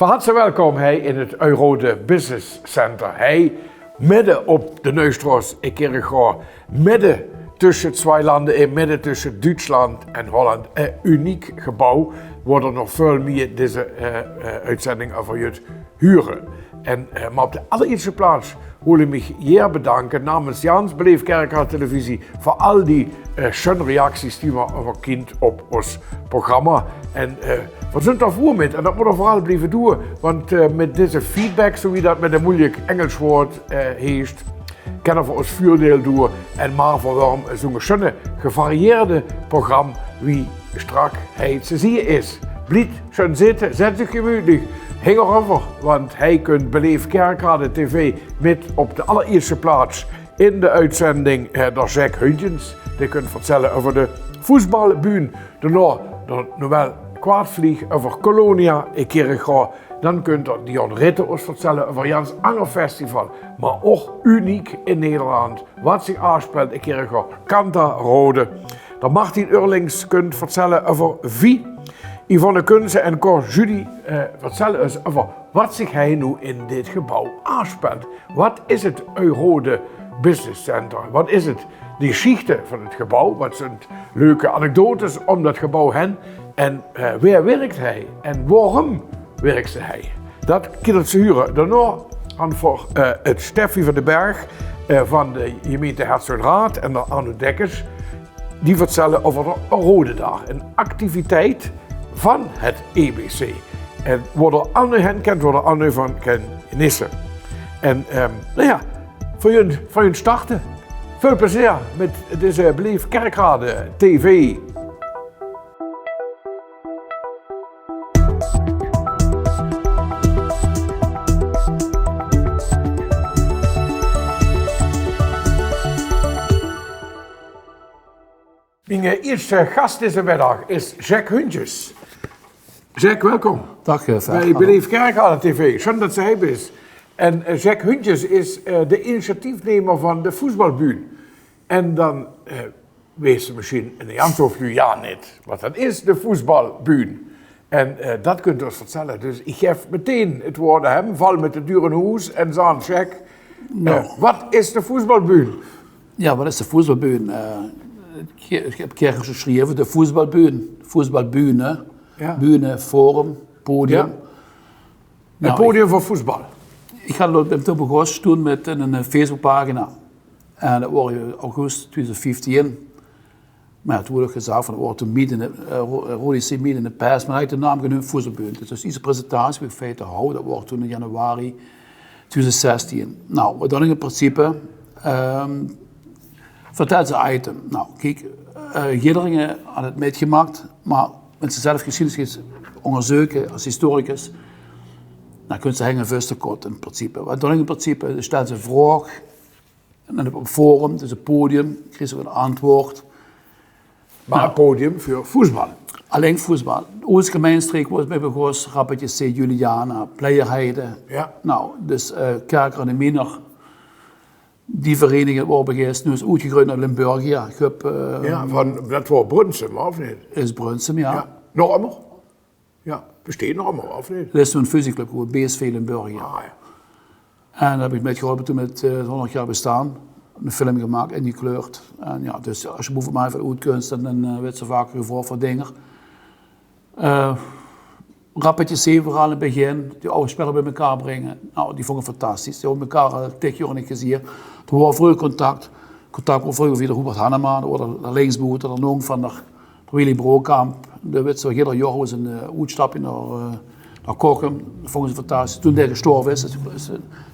Van harte welkom in het Eurode Business Center. Midden op de Neustraat in Kerkrade, midden tussen het twee landen in, midden tussen Duitsland en Holland. Een uniek gebouw, waar er nog veel meer deze uitzending over je huren. Maar op de allereerste plaats wil ik me hier bedanken namens Jans Beleefd Kerkrade Televisie voor al die schöne reacties die we over kind op ons programma. En we zijn daarvoor met, en dat moet er vooral blijven doen, want met deze feedback, zoals dat met een moeilijk Engels woord heet, kunnen we ons voordeel doen en maar voor zo'n schöne gevarieerde programma wie strak te zien is. Blijf schön zitten, zet zich gemütlich. Hang erover, want hij kunt Beleefd Kerkrade TV met op de allereerste plaats in de uitzending door Jack Huntjens. Die kunt vertellen over de voetbalbühne. Daarna nog wel kwartvlieg over Colonia in Kerkrade. Dan kunt Dion Ritter ons vertellen over Jans Anger Festival. Maar ook uniek in Nederland, wat zich afspeelt in Kerkrade, Kantarode. Dan Martin Urlings kunt vertellen over Vie. Yvonne Kunze en Cor Judy vertellen ons over wat zich hij nu in dit gebouw afspeelt. Wat is het Eurode Business Center? Wat is het? De geschichte van het gebouw, wat zijn leuke anekdotes om dat gebouw heen. En waar werkt hij? En waarom werkt hij? Dat kunnen ze huren. Daarna gaan voor het Steffi van den Berg van de gemeente Herzogenrath en de Arno Dekkers. Die vertellen over de Eurodedag, een activiteit van het EBC. En worden Anne hen kent, worden Anne van Ken Nissen. En voor jullie starten. Veel plezier met deze Beleefd Kerkrade TV. Mijn eerste gast deze middag is Jack Huntjens. Jack, welkom. Dag, bij Beleefd Kerkrade TV. Schön dat ze hier is. En Jack Huntjens is de initiatiefnemer van de voetbalbühne. En dan weet ze misschien in de antwoord van ja niet. Wat dat is, de voetbalbühne. En dat kunt u ons vertellen. Dus ik geef meteen het woord aan hem, val met de deur in hoes en zeg Jack, wat is de voetbalbühne? Ja, wat is de voetbalbühne? Ik heb een keer geschreven, de voetbalbühne. Ja. Bühne, forum, podium. Ja. Een podium voor voetbal. Ik ben toen begonnen toen met een Facebookpagina. En dat was in augustus 2015. Maar ja, toen werd gezegd van, wordt toen Rode midden in de pers, maar hij heeft de naam genoemd voetbalbühne. Dus deze presentatie heb ik feiten gehouden, dat wordt toen in januari 2016. Nou, wat dan in principe, vertel ze item. Nou, kijk, Gidderingen had het meegemaakt, maar met zijn zelf geschiedenis onderzoeken als historicus, dan kun je hangen vestekort in principe. Want dan in principe stelt ze een vraag, en dan op een forum, dus een podium, krijg je een antwoord. Maar een podium voor voetbal? Alleen voetbal. Onze gemeenstreek was bij Begos, Rappetje C. Juliana, Pleierheide. Ja. Nou, dus Kerkrade Miner. Die vereniging wordt begist, nu is uitgegroeid naar Limburgia. Dat was Brunsum, of niet? Is Brunsum, ja. Nog allemaal? Ja, besteedt nog allemaal, of niet? Dat is toen een fusieclub, BSV Limburgia. Ah, ja. En daar heb ik met geholpen toen met 100 jaar bestaan. Een film gemaakt en gekleurd. En ja, dus als je bijvoorbeeld mij van oudkunst, dan werd ze vaker gevraagd voor dingen. Rappetje 7 vooral in het begin, die oude spellen bij elkaar brengen. Nou, die vond ik fantastisch. Die hadden elkaar al 10 jaar niet gezien. Toen was vroeger contact. Contact was vroeger via Hubert Hanneman, de linksboer, de Noong van de Willy Brokamp. De werd zo heel jaar was een uitstapje naar Kochem. Dat vonden ze fantastisch. Toen hij gestorven is het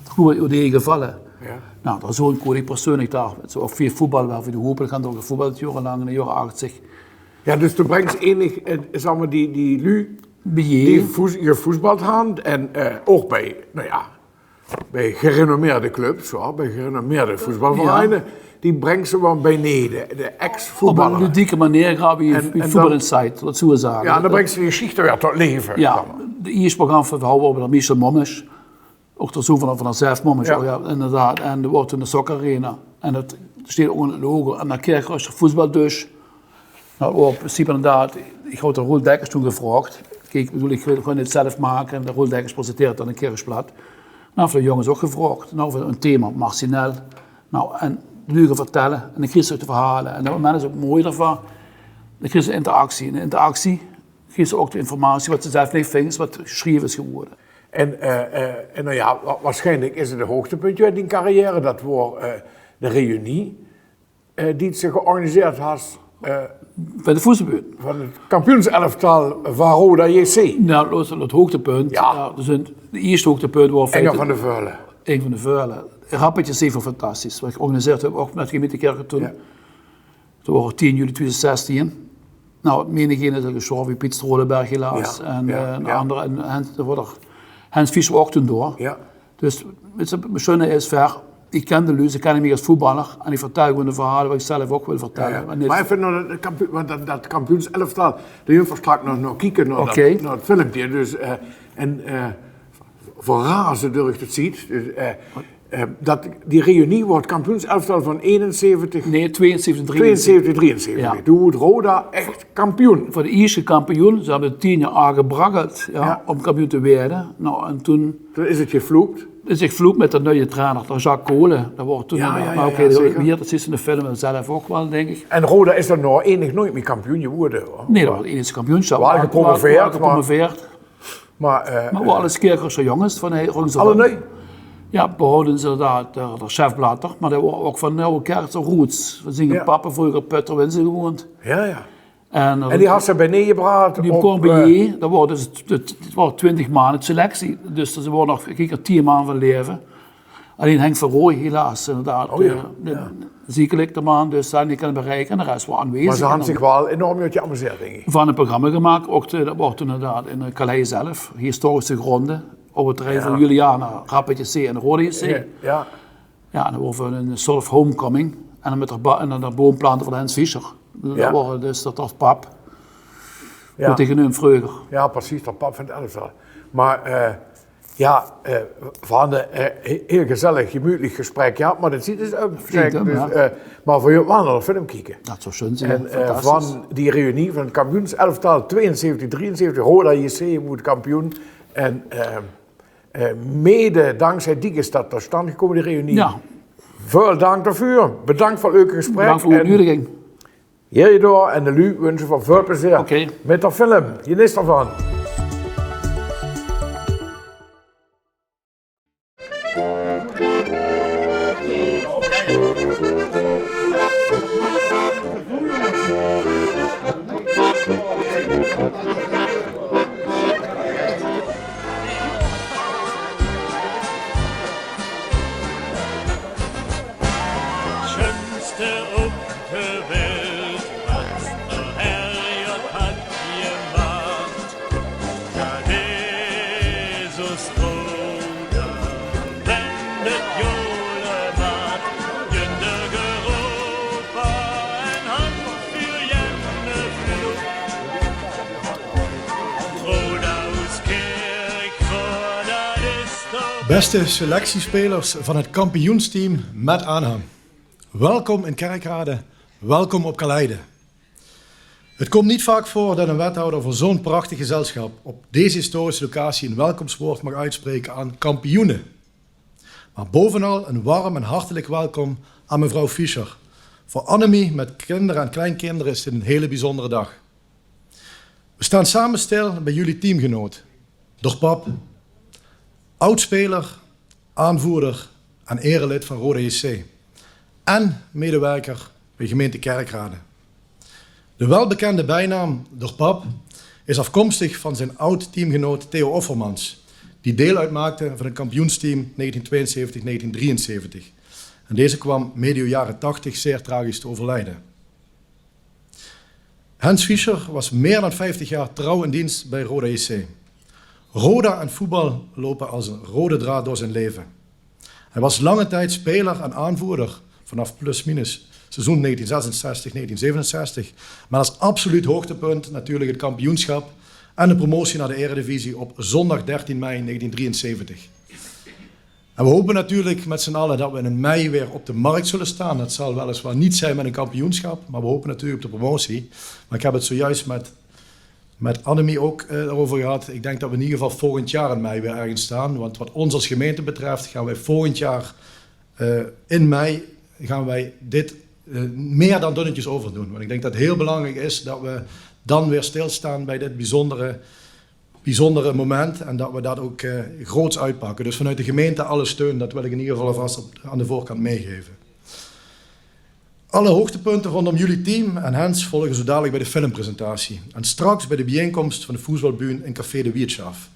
goed in gevallen. Ja. Nou, dat is zo'n koning persoonlijk daar. Zo ook veel voetbal, waar we de hopen gaan door de voetbal jarenlang in de jaren 80. Ja, dus toen brengt ze enig, zeg maar, die lui die gevoetbald hebben en ook bij, bij gerenommeerde clubs, bij gerenommeerde voetbalvereinen, die brengt ze wel beneden, de ex-voetballer. Op een ludieke manier gaan we voetbal insight, dat zou je zeggen. Ja, dan brengt ze die geschichte weer tot leven. Ja, de eerste programma van houden we met Michel Mommes, ook de zoon van zelf Mommes, ja, inderdaad, en er wordt in de Soccer Arena, en dat steekt ook een logo, en dan krijg je voetbal dus. Nou, in principe inderdaad, ik had de Roel Dekkers toen gevraagd, Kijk, ik wil gewoon het zelf maken en de Roeldekkers presenteert dan een Kerkblad. Nou, voor de jongens ook gevraagd. Nou, voor een thema, Marcinel. Nou, en leugen vertellen en dan kreeg ze ook de verhalen. En op dat moment is het ook mooi daarvan. Dan kreeg ze interactie. En in de interactie kreeg ze ook de informatie wat ze zelf niet vindt, wat geschreven is geworden. En nou ja, waarschijnlijk is het een hoogtepuntje uit die carrière. Dat wordt de reunie die ze georganiseerd had. Bij de voetbalbuurt. Van het kampioenselftal van Roda JC. Nou, dat is het hoogtepunt. Ja. Dus de eerste hoogtepunt was Enger van de Veulen. Een van de Veulen. Rappetje is even fantastisch. Wat ik georganiseerd heb, ook met de gemeentekerken toen. Ja. Toen was het 10 juli 2016. Nou, menigeen is er gestorven, Piet Strolenberg helaas. Ja. En Ja. een Ja. andere, en Hans Fischer ook toen door. Ja. Dus het schöne is ver. Ik ken de Luus, ik ken hem meer als voetballer. En ik vertel gewoon de verhalen wat ik zelf ook wil vertellen. Ja. En dit- Maar even naar dat kampioenselftal. De jongen straks nog kijken naar, Oké. naar het filmpje. Dus, voor razen durft het ziet. Dus, dat die reunie wordt kampioenselftal van 71, Nee, 72, 73. 72, 73. Ja. Toen wordt Roda echt kampioen. Voor de eerste kampioen, ze hebben 10 jaar aangebracht Ja. om kampioen te worden. Nou, en toen Toen is het gevloekt. is ik vloek met de nieuwe trainer, Jacques Kolen. Dat wordt toen, Ja, ja, maar ja, oké, ja, zeker. hier, dat is in de film zelf ook wel, denk ik. En Roda is er nog enig nooit meer kampioen geworden. Hoor. Nee, dat was het enige kampioenschap. Waren gepromoveerd, Waren gepromoveerd. Maar, Maar we alles Kerkerse jongens van de alle nee. Ja, behouden ze daar de chefblader, maar dat was ook van Nieuwe Kerkse roots. We zingen Ja. papa vroeger Putterwinsen gewoond. Ja, ja. En En die had ze bij neergebracht. die op, kwam bij je, dat was dus, het was 20 maanden selectie. Dus ze worden nog, ik er 10 maanden van leven. Alleen Henk van Rooij helaas, inderdaad. Oh ja, Ziekelijk de man, dus daar niet kunnen bereiken en de rest was aanwezig. maar ze hadden En zich wel enorm met je amuseerd, denk ik. van een programma gemaakt, ook dat wordt inderdaad in Calais zelf, historische gronden, op het terrein van Juliana, Rappetje C en Rode C. Ja. Ja. Ja, en dan over een soort of homecoming. En dan met de boomplanten van Hans Fischer. Ja. Dat was dus dat als pap. Ja. Tegen hun vreugde. Ja, precies, dat pap van het elftal. Maar we hadden heel gezellig, gemütlich gesprek. Ja, maar dat ziet dus ook. Zeker, Dus, ja. maar voor je wel naar de film kijken. Dat zou schön zijn. En van die reunie van het kampioenselftal 72, 73, Roda JC wordt kampioen. En mede dankzij die is dat tot stand gekomen, die reunie. Ja, Veel dank daarvoor. Bedankt voor het leuke gesprek. bedankt voor uw uitnodiging. Hierdoor en de Lu wensen van veel plezier Oké. met de film. Je is ervan. Schönste op de wereld, wat de Herr had gemacht. Dat is ons Roda, blendet Jole maat. Jündig Europa, en hand für jene Flug. Roda's kerk, dat is toch... Beste selectiespelers van het kampioensteam met aanhang. Welkom in Kerkrade, welkom op Kaleide. Het komt niet vaak voor dat een wethouder voor zo'n prachtig gezelschap op deze historische locatie een welkomstwoord mag uitspreken aan kampioenen. Maar bovenal een warm en hartelijk welkom aan mevrouw Fischer. Voor Annemie met kinderen en kleinkinderen is dit een hele bijzondere dag. We staan samen stil bij jullie teamgenoot, door pap, oudspeler, aanvoerder en erelid van Roda JC. En medewerker bij gemeente Kerkrade. De welbekende bijnaam door pap is afkomstig van zijn oud-teamgenoot Theo Offermans, die deel uitmaakte van het kampioensteam 1972-1973. En deze kwam medio jaren 80 zeer tragisch te overlijden. Hans Fischer was meer dan 50 jaar trouw in dienst bij Roda JC. Roda en voetbal lopen als een rode draad door zijn leven. Hij was lange tijd speler en aanvoerder vanaf plus-minus seizoen 1966-1967. Maar als absoluut hoogtepunt natuurlijk het kampioenschap en de promotie naar de Eredivisie op zondag 13 mei 1973. En we hopen natuurlijk met z'n allen dat we in mei weer op de markt zullen staan. Dat zal weliswaar niet zijn met een kampioenschap, maar we hopen natuurlijk op de promotie. Maar ik heb het zojuist met met Annemie ook erover gehad. Ik denk dat we in ieder geval volgend jaar in mei weer ergens staan. Want wat ons als gemeente betreft gaan wij volgend jaar in mei gaan wij dit meer dan dunnetjes overdoen. Want ik denk dat het heel belangrijk is dat we dan weer stilstaan bij dit bijzondere moment. En dat we dat ook groots uitpakken. Dus vanuit de gemeente alle steun, dat wil ik in ieder geval alvast aan de voorkant meegeven. Alle hoogtepunten rondom jullie team en Hans volgen zo dadelijk bij de filmpresentatie. En straks bij de bijeenkomst van de voetbalbühne in Café de Wirtschaft.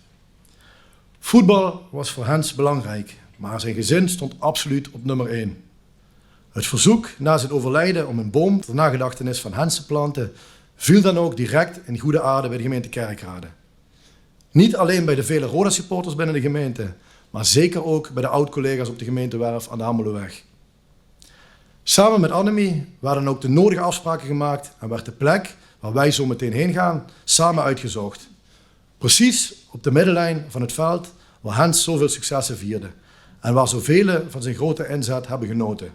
Voetbal was voor Hans belangrijk, maar zijn gezin stond absoluut op nummer 1. Het verzoek na zijn overlijden om een boom ter nagedachtenis van Hans te planten viel dan ook direct in goede aarde bij de gemeente Kerkrade. Niet alleen bij de vele Roda supporters binnen de gemeente, maar zeker ook bij de oud-collega's op de gemeentewerf aan de Hameloweg. Samen met Annemie werden ook de nodige afspraken gemaakt en werd de plek waar wij zo meteen heen gaan samen uitgezocht. Precies op de middenlijn van het veld waar Hans zoveel successen vierde en waar zoveel van zijn grote inzet hebben genoten.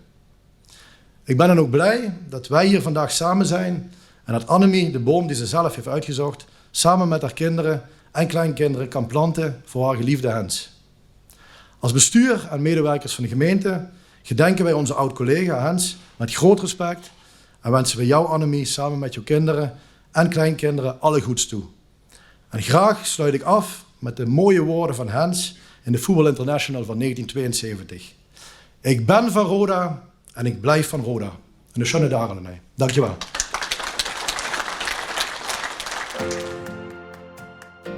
Ik ben dan ook blij dat wij hier vandaag samen zijn en dat Annemie de boom die ze zelf heeft uitgezocht samen met haar kinderen en kleinkinderen kan planten voor haar geliefde Hans. Als bestuur en medewerkers van de gemeente gedenken wij onze oud-collega Hans met groot respect en wensen we jou, Annemie, samen met jouw kinderen en kleinkinderen alle goeds toe. En graag sluit ik af met de mooie woorden van Hans in de Voetbal International van 1972. Ik ben van Roda en ik blijf van Roda. En een schöne dagen ermee. Dankjewel.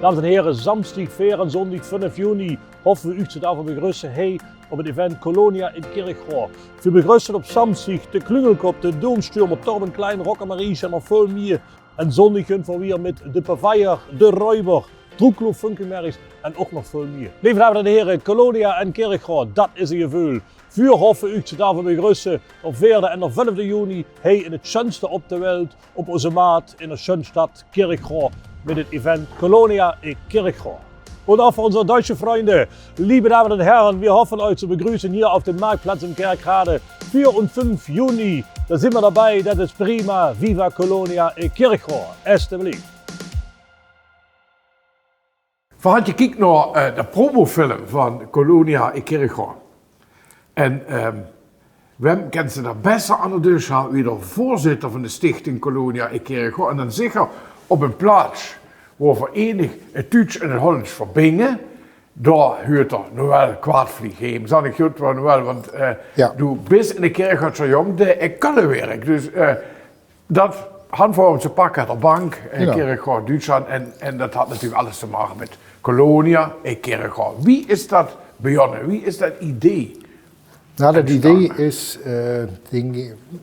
Dames en heren, samstig 4 en zondag 5 juni hoffen we u zu davon begrüßen hey op het event Colonia in Kirchrohr. Wir begrüßen op samstig de Klüngelkop, de Doomstürmer, Torben Klein, Rocker Mariesch en vol meer. En zondag kunnen we weer met de Paveier, de Räuber, Droeklo Funkenmerries en ook nog veel meer. Lieve dames en heren, Colonia en Kirchrohr, dat is een gevoel. Wir hoffen u zu davon begrüßen op 4 en de 5 juni hey in het schönste op de wereld, op onze maat in de Schönstadt Kirchrohr mit dem Event Colonia in Kirchrohr. Und auch für unsere deutschen Freunde, liebe Damen und Herren, wir hoffen euch zu begrüßen hier auf dem Marktplatz in Kerkrade 4 und 5 Juni. Da sind wir dabei, das ist prima. Viva Colonia in Kirchrohr. Alsjeblieft. Van je kijkt naar de promofilm van Colonia in Kirchrohr. En wem kent ze daar besser aan de deur gaan wie de voorzitter van de stichting Colonia in Kirchrohr. En dan zeker op een plaats waar verenigd het Duits en het Hollands verbingen, daar huurt er nog wel kwartvlieg heen. Zal ik goed wel, want du bist in de kerk zo jong, ik kan het werk. Dus dat handvorm te pakken aan de bank, Kirchrohr, Duitsland, en dat had natuurlijk alles te maken met Colonia en Kirchrohr. Wie is dat begonnen? Wie is dat idee? Nou, dat idee is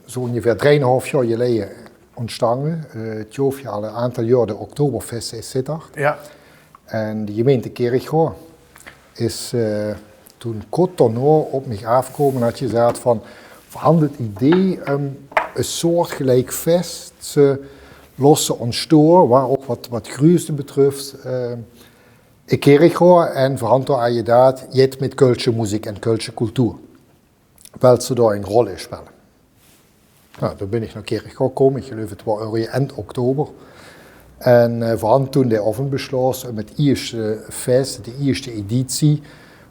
zo ongeveer 3,5 jaar geleden ontstaan. Het joviale een aantal jaar de Oktoberfest is zitten. Ja. En de gemeente Kirchrohr is toen kort daarna op mij afgekomen en had gezegd van het idee een soortgelijk fest ze lossen ons door, waar ook wat gruisde betreft in Kirchrohr en verhandelt aan je dat jet met Kölsche muziek en Kölsche cultuur. Wel ze daar een rol spelen. Nou, dan ben ik naar Kirchrohr gekomen, ik geloof het was eind oktober. En we hadden toen de offen besloten met het eerste fest, de eerste editie,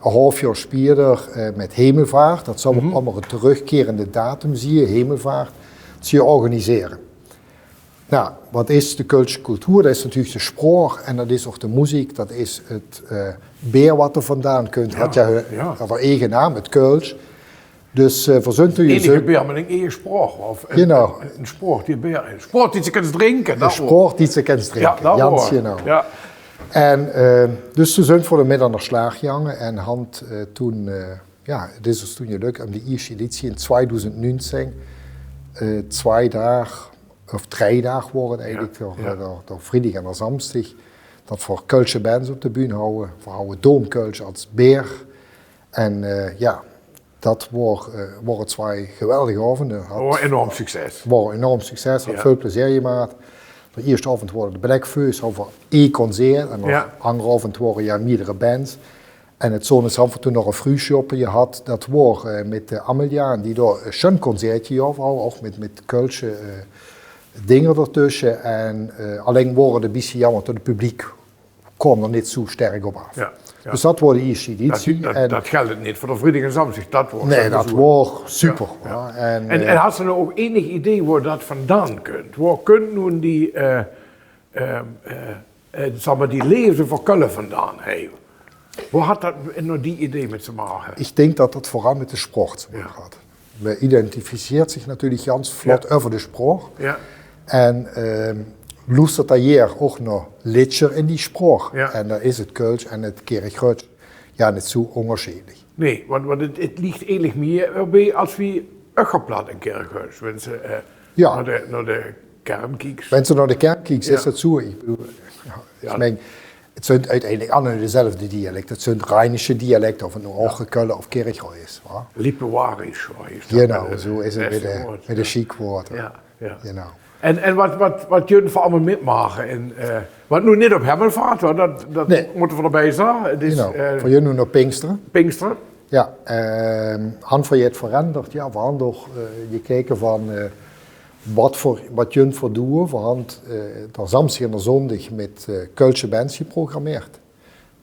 een half jaar speerder met Hemelvaart. Dat zou allemaal een terugkerende datum zien, Hemelvaart, te organiseren. Nou, wat is de Kölsche cultuur? Dat is natuurlijk de spraak en dat is ook de muziek, dat is het beer wat er vandaan komt. Ja, had je haar eigen naam, het Kölsch. Dus verzint u je enige beer met een eigen spraak. Of een spraak die beer is. Spraak die ze kunnen drinken. Een spraak die ze kunnen drinken, ja, Jans genau. Ja. En dus ze zijn voor de middag naar Slaag gegaan en had toen, dit is toen gelukt, om de eerste editie in 2019, 2 dagen of 3 dagen worden eigenlijk, door vrijdag en door samstig, dat voor Kölsche bands op de bühne houden, voor houden Doomkölsch als beer. En dat waren 2 geweldige avonden. Enorm succes. Enorm succes, had veel plezier gemaakt. De eerste avond waren de Blackfeus over 1 concert en de andere avond waren meerdere bands. En het zo'n is af en toe nog een vroegshoppen je had, dat was met de Amelia, die daar een schön concertje had, ook met Kölsche dingen ertussen. En alleen worden een beetje jammer dat het publiek kwam er niet zo sterk op af. Ja, ja. Dus dat wordt de eerste editie. Dat geldt niet voor de Vrijdag en Samstag. Dat wordt Nee, dat wordt super. Ja, Ja. En had ze nou ook enig idee waar dat vandaan kunt? Waar kunt nu die, zeg maar, die leefde voor Köln vandaan? Hey? Waar had dat nou die idee met z'n maken? Ik denk dat dat vooral met de sport gaat. We identificeert zich natuurlijk ganz vlot over de sport. Ja. En luistert daar hier ook nog liedje in die sport. Ja. En dan is het Kölsch en het Kirchgruts ja niet zo onderscheidelijk. Nee, want het ligt eigenlijk meer bij als we Uggerplat een keer geweest. Wenn ze Ja. naar de kern kijkt. Wenn je naar de kerk kijkt, Ja. is dat zo. Ik bedoel, ik meen, het zijn uiteindelijk allemaal dezelfde dialecten. Het zijn Rheinische dialecten, of het nou Köln of Kirchgruts is. Wa? Lippewarisch. Genau, zo is het met de chic woord. Ja, ja. Genau. En wat jullie voor allemaal metmaken? En, wat nu niet op Hemelvaart, hoor, dat Nee. moeten we erbij zeggen. Het is Genau. Voor jullie nog Pinksteren. Pinksteren. Ja, han van je het veranderd. Ja, we hadden toch gekeken van wat jullie voor doen. We hadden de Samstag en de Zondag met Kölsche bands geprogrammeerd.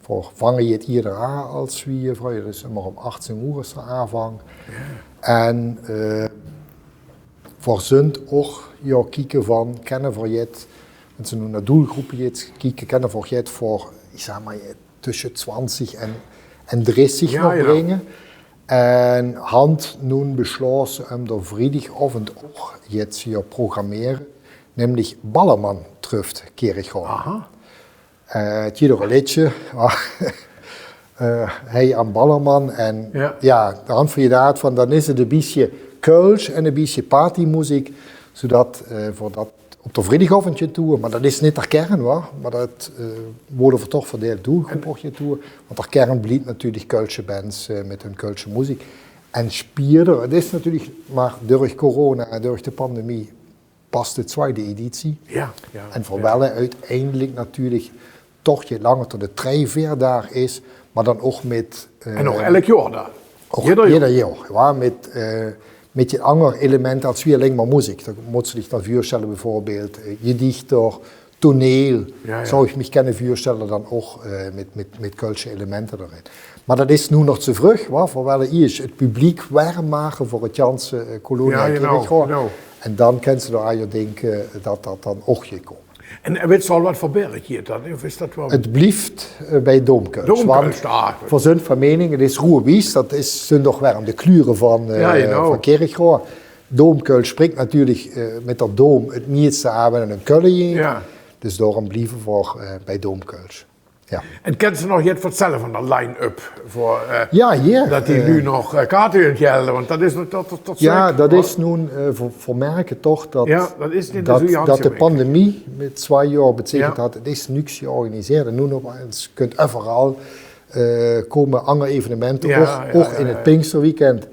Voor vangen je het ieder jaar als we vroeger, dus maar om 18 uur is de aanvang. Ja. En voor zund ook ja, kijken van kennen voor je het, met zo'n naar doelgroepen je kijken kennen voor je het voor, ik zeg maar, tussen 20 en 30 nog brengen. En hand nun besloten om de vrijdagavond ook jetzt hier programmeren, namelijk Ballermann trifft Kirchhoff. Aha. Het is een liedje, hij aan Ballermann en ja, de hand van je daad van dan is het een beetje Kölsch en een beetje partymuziek, zodat voor dat op de vrijdagavondje toe, maar dat is niet de kern hoor, maar dat worden we toch verdeeld doelgroepje toe, want de kern blijft natuurlijk Kölsche bands met hun Kölsche muziek. En spierder, het is natuurlijk, maar door corona en door de pandemie past de tweede editie. Ja. En voor wel uiteindelijk natuurlijk toch je langer tot de 3-4 dagen is, maar dan ook met... en nog elk jaar daar. Jeder jaar, ja, met je andere elementen als weer alleen maar muziek. Dan moet je zich dan voorstellen bijvoorbeeld gedichter, toneel. Ja. Zou ik me kunnen voorstellen dan ook met Kölsche elementen erin. Maar dat is nu nog te vroeg, voor wel eerst het publiek warm maken voor het Janse Kolonia Kirchhoff. En dan kan ze er denken dat dat dan ook je komt. En weet je al wat voor berg hier dan? Of is dat wel... Het blijft bij Domkölsch. Want voor zijn van mening, het is Ruhrwies, dat zijn toch warm de kleuren van Kirchhoff. Domkölsch spreekt natuurlijk met dat Dom het meeste aan en een Köln. Ja. Dus daarom blijven we bij Domkölsch. Ja. En kent ze nog iets vertellen van de line-up? Voor, dat die nu nog kaarten gelden, want dat is tot ja, dat is nu voor merken toch dat, dat, is niet dat de pandemie met 2 jaar betekent had, het is niks georganiseerd. En nu opeens kunt overal komen andere evenementen, ook in het Pinksterweekend.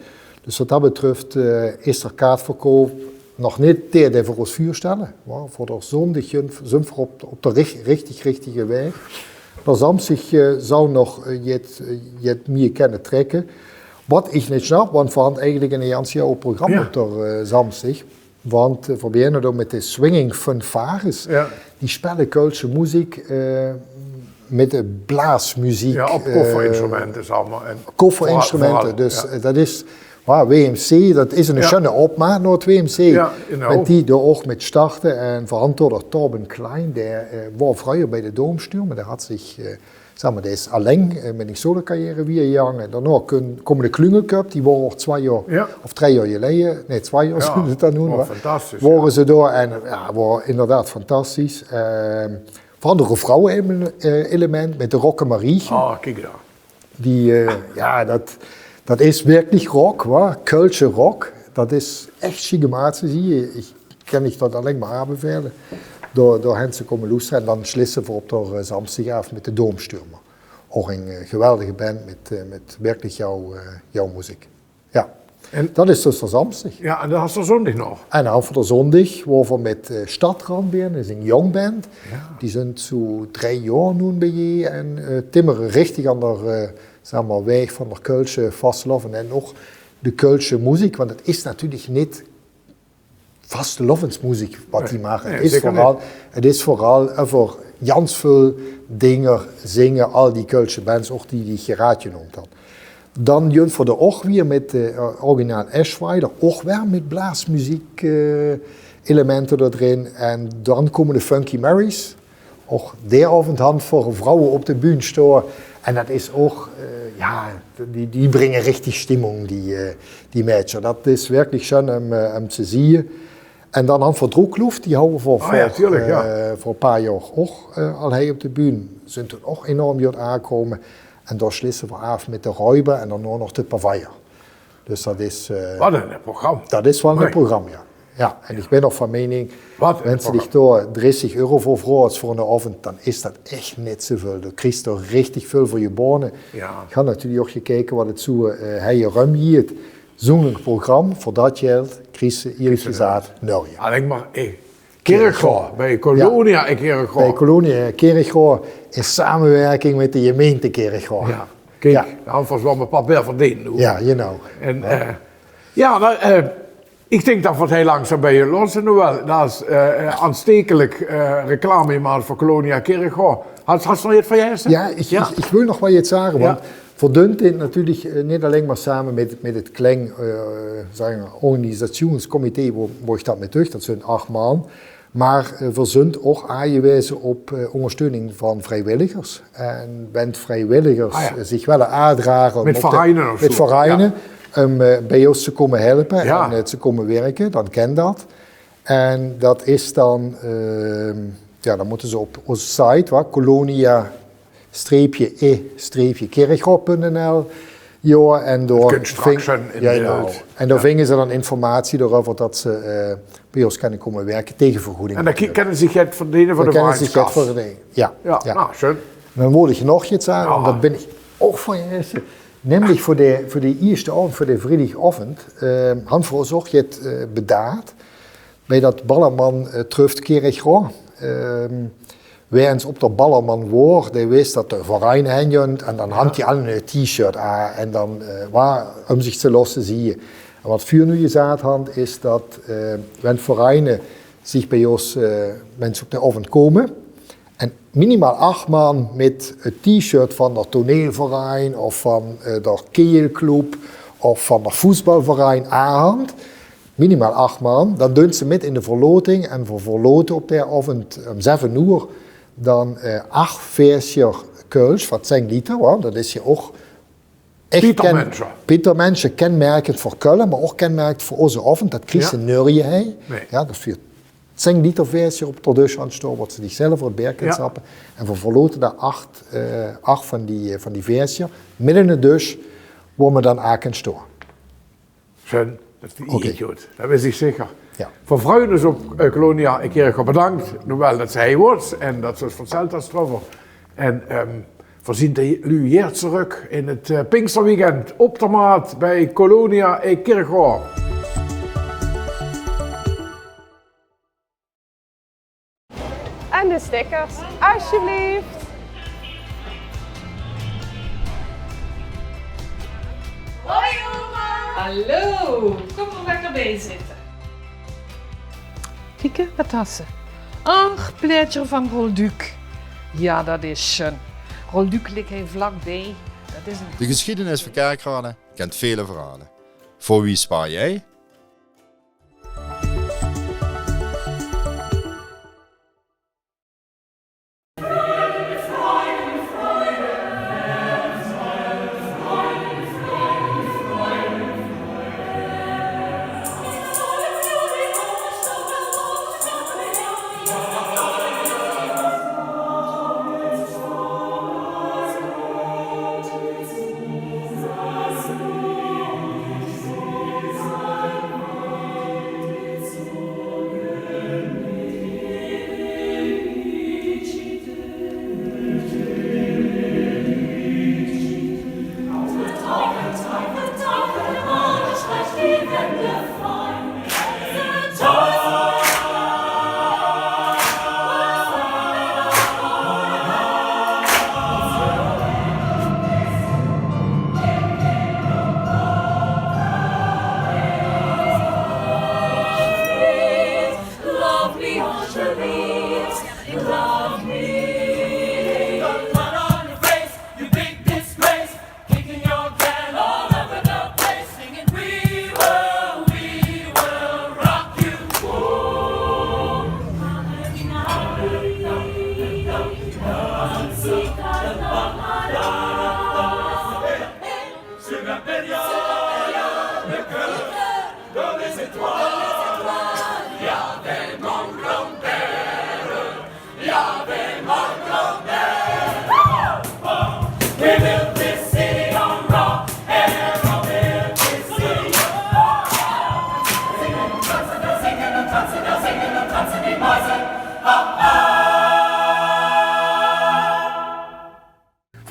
Dus wat dat betreft is er kaartverkoop nog niet tegen voor ons vuur stellen. Voor de zondag zijn we op de richtige weg. De Samstag zou nog je meer kunnen trekken. Wat ik niet snap, want we hadden eigenlijk een heel programma op de Samstag. Want we beginnen dan met de swinging fanfares. Die spelen Kölsche muziek met de blaasmuziek. Ja, op kofferinstrumenten allemaal. Kofferinstrumenten, dus dat is... WMC, dat is een schöne opmaat naar het WMC. Ja, genau. Met die er ook met starten en verantwoordelijk Torben Klein, der was vroeger bij de Domstuur, maar der had zich, zeg maar, der is alleen met een solo carrière weer gegaan. Daarna komen de Klungelcup, die waren ook 2 jaar of 3 jaar geleden, nee 2 jaar zullen ze het dan doen. Fantastisch. Waren ze door en waren inderdaad fantastisch. Vooral de vrouwen-element met de Rokke Marie. Kijk daar. Die, dat is werkelijk rock, hoor. Kölsche rock. Dat is echt chique maat, zie je. Ik kan ik dat alleen maar aanbevelen. Door hen te komen luisteren en dan slissen we op de Samstagavond met de Domstürmer. Ook een geweldige band met werkelijk jouw muziek. Ja. En dat is dus de Samstag. Ja, en dan had ze zondag nog. En dan voor de zondag, waar we met Stadrand zijn, dat is een jong band. Ja. Die zijn zo 3 jaar nu bij je en timmeren richtig aan de zeg maar, weg van de Kölsche vasteloven en ook de Kölsche muziek, want het is natuurlijk niet vastelovensmuziek wat die maken. Nee, zeker Het is vooral over jans veel dingen zingen, al die Kölsche bands, ook die Gerard genoemd had. Dan jun voor de och weer met de originaal Eschweiler, ook weer met blaasmuziek elementen erin. En dan komen de Funky Marys, ook der avond voor vrouwen op de bühne staan. En dat is ook, die brengen richtig Stimmung, die Mädchen. Dat is werkelijk schön om te zien. En dan aan voor Droekloef, die houden voor een paar jaar ook al hij op de bühne. Zijn toen ook enorm goed aankomen. En daar slissen we af met de Räuber en dan nog de Pavaier. Dus dat is... Wat een programma. Dat is wel een programma, ja. Ja, en ik ben nog van mening, wenn ze zich daar €30 voor vragen voor een avond, dan is dat echt niet zoveel. Dan krijg je er richtig veel voor je bonen. Ja. Ik ga natuurlijk ook kijken wat het zo je rum hier. Zo'n programma, voor dat geld, krijg je eerlijk gezegd nou ja. Ja, denk maar, Kerkgoor, bij Colonia in Kerkgoor. Bij Colonia Kerkgoor in samenwerking met de gemeente Kerkgoor. Ja, kijk, dan was wel mijn pap wel verdienen. Ja, you know. En, ik denk dat we het heel langzaam bij je lossen nu wel. Dat is aanstekelijk reclame maken voor Colonia Kerkgoor. Had je nog iets van jij gezegd? Ja, ik wil nog wel iets zeggen, want verdund dit natuurlijk niet alleen maar samen met het klein organisationscomité waar ik dat mee terug, dat zijn 8 maanden. Maar verzund ook aangewezen op ondersteuning van vrijwilligers. En bent vrijwilligers zich wel aandragen met vereinen of zo. Met vereinen. Bij ons te komen helpen en te komen werken, dan ken dat. En dat is dan, dan moeten ze op onze site, colonia-e-kerkgoor.nl. Ja, en door vingen ze dan informatie erover dat ze bij ons kunnen komen werken tegen vergoeding. En dan kennen ze het verdienen voor de vereinskas. Ja. Nou, schön. Dan wil ik nog iets zeggen, en dat ben ik ook van je eerste. Namelijk voor de eerste avond, voor de vrijdagavond, han voor ons ook het bedaard bij dat ballerman truft Kerkgoor. Wegens op de ballerman woord, die wist dat de verein heen en dan had hij al een t-shirt aan en dan om zich te lossen zie je. En wat vuur nu gezegd had, is dat wenn vereinen zich bij ons mensen op de avond komen en minimaal 8 man met het t-shirt van de toneelverein of van de keelclub of van de voetbalverein aanhangt, minimaal 8 man, dan doen ze met in de verloting en voor verloten op de avond om 7 uur dan 8 versjes Kölsch van 10 liter, hoor. Dat is je ook echt Pietermenschen kenmerkend voor Köln, maar ook kenmerkend voor onze avond. Dat krijgt ze neurje heen. Nee. Ja, dat is voor 10 liter versje op de dus aan stoor, wat ze die zelf voor het berg kunnen stappen. En we verloten daar 8 van die versjes midden in de dus, waar we dan aan kunnen stoor. Schön, dat is niet goed. Dat wist ik zeker. Ja. Voor vrouwen dus op Colonia een keer bedankt. Hoewel dat zij wordt en dat ze het vanzelf als troffen. En we zien jullie hier terug in het Pinksterweekend op de maat bij Colonia in Kerkgoor. En de stickers, alsjeblieft. Hoi oma! Hallo, kom er lekker bij zitten. Kijk, wat had ze? Een plaatje van Rolduc. Ja, dat is schön. Rolduc ligt hier vlakbij. Dat is een... De geschiedenis van Kerkrade kent vele verhalen. Voor wie spaar jij?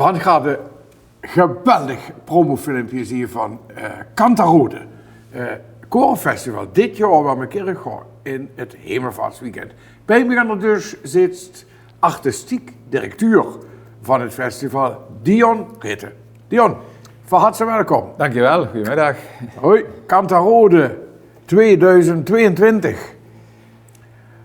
Han gaat een geweldig promofilmpje hier van Cantarode. Korenfestival dit jaar waar we Kerkrade in het Hemelvaartsweekend. Bij me dus zit artistiek directeur van het festival Dion Ritte. Dion, van harte welkom. Dankjewel, goedemiddag. Hoi, Cantarode 2022.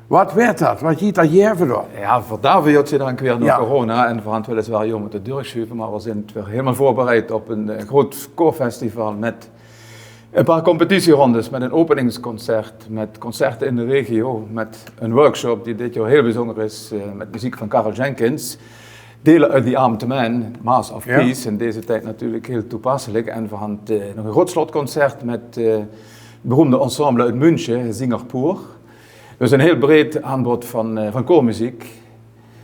Wat werd dat? Wat giet dat jaar voor? Ja, voor daarvoor had je dan weer door Ja. corona en voor het weliswaar jong moeten doorschuiven, maar we zijn weer helemaal voorbereid op een groot koorfestival met een paar competitierondes, met een openingsconcert, met concerten in de regio, met een workshop die dit jaar heel bijzonder is, met muziek van Karel Jenkins. Delen uit The Armed Man, Mass of Ja. Peace, in deze tijd natuurlijk heel toepasselijk. En we gaan nog een groot slotconcert met het beroemde ensemble uit München, Singerpoor. Dus een heel breed aanbod van koormuziek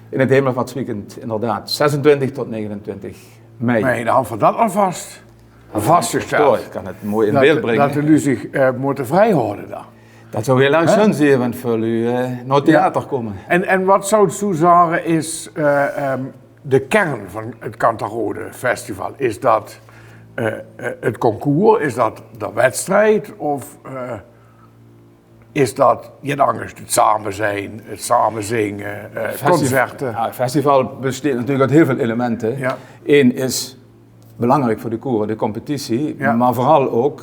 in het Hemelvaartsweekend, inderdaad, 26 tot 29 mei. Nee, dan van dat alvast vastgesteld. Ik kan het mooi in beeld brengen. Dat u zich moeten vrijhouden dan. Dat zou heel erg schön zijn, want voor u naar het theater komen. En wat zou het zo zeggen is de kern van het Cantarode Festival? Is dat het concours? Is dat de wedstrijd? Of is dat het samen zijn, het samen zingen, concerten? Ja, het festival besteedt natuurlijk uit heel veel elementen. Ja. Eén is belangrijk voor de koren, de competitie, Ja. maar vooral ook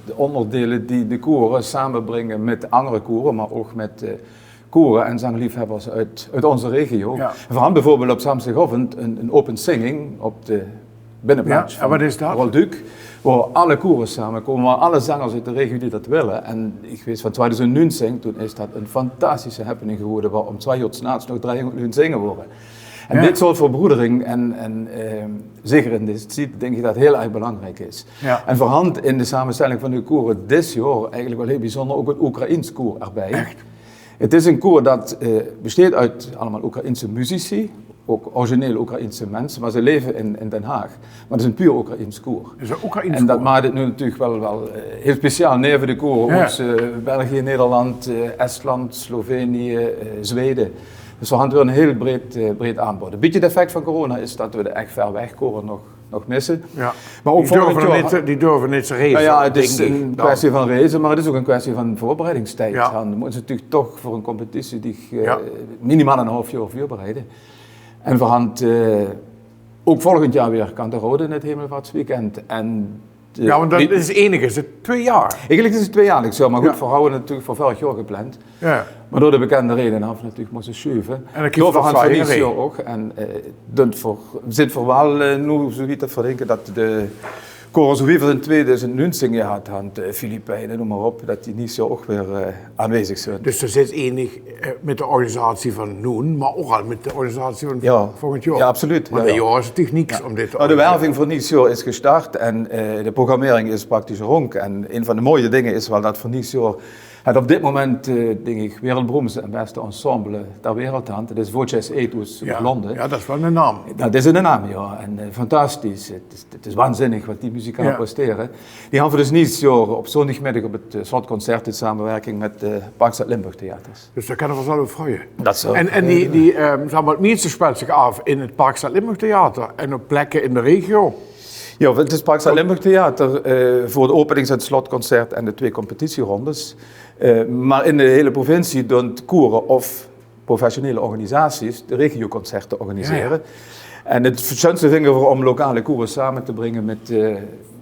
de onderdelen die de koren samenbrengen met andere koren, maar ook met koren en zangliefhebbers uit onze regio. Ja. En vooral bijvoorbeeld op zaterdagochtend een open singing op de binnenplaats Ja, en wat is dat? Rolduc, waar alle koren samenkomen, waar alle zangers uit de regio die dat willen. En ik weet van 2019, toen is dat een fantastische happening geworden, waar om 2 uur 's nachts nog 300 uur zingen worden. En Ja. dit soort verbroedering en zeker in deze tijd denk ik dat heel erg belangrijk is. Ja. En voorhand in de samenstelling van de koren dit jaar eigenlijk wel heel bijzonder ook een Oekraïens koor erbij. Echt? Het is een koor dat besteedt uit allemaal Oekraïense muzici, ook originele Oekraïense mensen, maar ze leven in Den Haag. Maar het is een puur Oekraïens koor. Is een Oekraïens En dat koor? maakt het nu natuurlijk wel heel speciaal neven de koren. Ja. Ook België, Nederland, Estland, Slovenië, Zweden. Dus we hadden weer een heel breed aanbod. Een beetje het effect van corona is dat we de echt ver weg koren nog missen. Ja. Maar ook Die durven niet te racen. ja, het is denk ik. een kwestie van reizen, maar het is ook een kwestie van voorbereidingstijd. Ja. Dan moeten ze natuurlijk toch voor een competitie die Ja. minimaal een half jaar voorbereiden. En we gaan ook volgend jaar weer Cantarode in het Hemelvaartsweekend. En Ja, want dat is het enige, is het 2 jaar. eigenlijk is het 2 jaar zo, maar goed, Ja. voor houden natuurlijk voor 4 jaar gepland. Ja. Maar door de bekende redenen hebben we natuurlijk moeten schuiven. En dan kiest we dat gaan voor zwaaier dit jaar in. ook. En we zitten wel nu zoiets te verdenken dat de koren zoals we in 2019 gehad hebben, Filipijnen, noem maar op, dat die niet zo ook weer aanwezig zijn. Dus er zit enig met de organisatie van Noen, maar ook al met de organisatie van Ja. volgend jaar. Ja, absoluut. Want Ja, een ja. jaar is natuurlijk niks om dit te Nou, de organiseren. werving voor Nicio is gestart en de programmering is praktisch rond. En een van de mooie dingen is wel dat voor Nicio het op dit moment, denk ik, wereldberoemdste en beste ensemble ter wereld had. Het is Voces Etus uit Londen. Ja, dat is wel een naam. Dat is een naam, ja. En fantastisch. Het is waanzinnig wat die muzikanten Ja. presteren. Die hebben dus Nicio op zondagmiddag op het slotconcert in samenwerking met de Parkstad Limburg Theaters. Dus daar kunnen we ons wel op freuen. Dat zo. En die zeg maar, het meeste speelt zich af in het Parkstad Limburg Theater en op plekken in de regio. Ja, het is Parkstad Limburg Theater voor de openings- en het slotconcert en de 2 competitierondes. Maar in de hele provincie doen koren of professionele organisaties de regioconcerten organiseren. En het schönste vinden we om lokale koren samen te brengen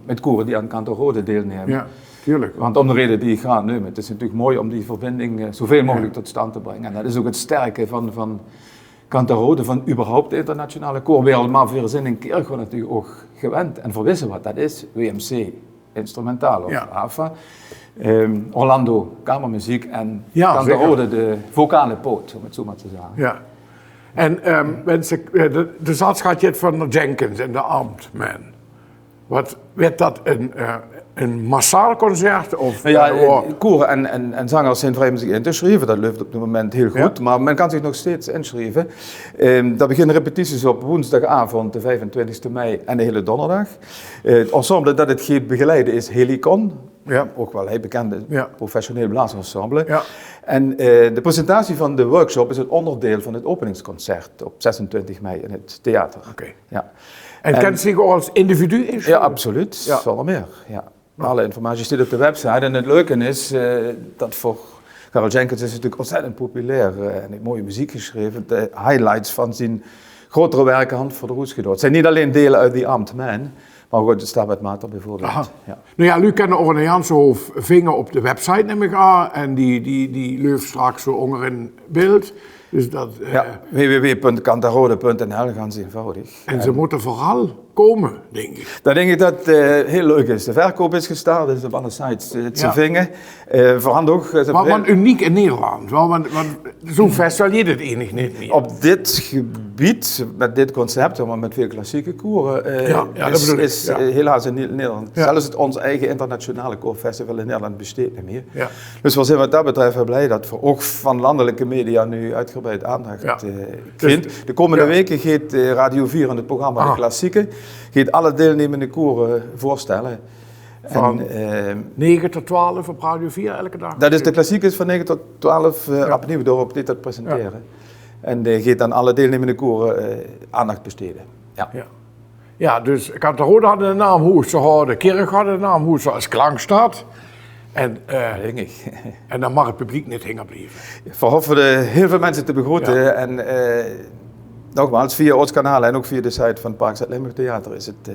met koren die aan Cantarode deelnemen. Ja, tuurlijk. Want om de reden die ik ga nemen, het is natuurlijk mooi om die verbinding zoveel mogelijk tot stand te brengen. En dat is ook het sterke van Cantarode, van überhaupt de internationale koorwereld, maar voor zin in Kerkrade natuurlijk ook gewend en verwissen wat dat is. WMC, instrumentaal of Ja. AFA. Orlando, kamermuziek en Ja, Cantarode, de vocale poot, om het zo maar te zeggen. Ja. En de zat gaat je van Jenkins en de Armed Man. Wat werd dat een massaal concert? Of, Nou ja, koren en zangers zijn vrij muziek in te schrijven. Dat lukt op dit moment heel goed, Ja. maar men kan zich nog steeds inschrijven. Daar beginnen repetities op woensdagavond, de 25 mei en de hele donderdag. Het ensemble dat het gaat begeleiden is Helicon. Ja. Ook wel een bekende Ja. professioneel blaasensemble. Ja. En de presentatie van de workshop is een onderdeel van het openingsconcert op 26 mei in het theater. Oké. Ja. En kent zich als individu inschrijven? Ja, absoluut. Zonder meer. Ja. Alle informatie staat op de website. En het leuke is dat voor Karel Jenkins is natuurlijk ontzettend populair. En heeft mooie muziek geschreven. De highlights van zijn grotere werken hand voor de roes gedaan. Het zijn niet alleen delen uit die Amt Man, maar ook uit de Stabat Mater bijvoorbeeld. Ja. Nou ja, u kent Orne Janshof vinger op de website neem ik aan. En die leeft straks zo onderin beeld. Dus dat, ja, www.cantarode.nl, ganz eenvoudig. En ze moeten vooral komen, denk ik. Dan denk ik dat het heel leuk is. De verkoop is gestart, dus op alle sites te vingen. Voorhand ook... Maar uniek in Nederland, want zo'n festival je dit enig niet meer. Op dit gebied, met dit concept, maar met veel klassieke koeren, is helaas in Nederland. Zelfs ons eigen internationale koorfestival in Nederland besteedt niet meer. Ja. Dus we zijn wat dat betreft blij dat we ook van landelijke media nu uitgebreid aandacht vindt. De komende weken gaat Radio 4 in het programma De Klassieke gaat alle deelnemende koren voorstellen. Van 9 tot 12 op Radio 4 elke dag? Dat is de klassiekers van 9 tot 12 opnieuw door op dit te presenteren. Ja. En gaat dan alle deelnemende koren aandacht besteden. Ja, dus Cantarode had de naam hoe ze hadden, Kerk had de naam hoe ze als klankstad. En, en dan mag het publiek niet hingen blijven. We hoffen heel veel mensen te begroeten. En nogmaals, via ons kanaal en ook via de site van het Park Zuid-Limburg Theater is het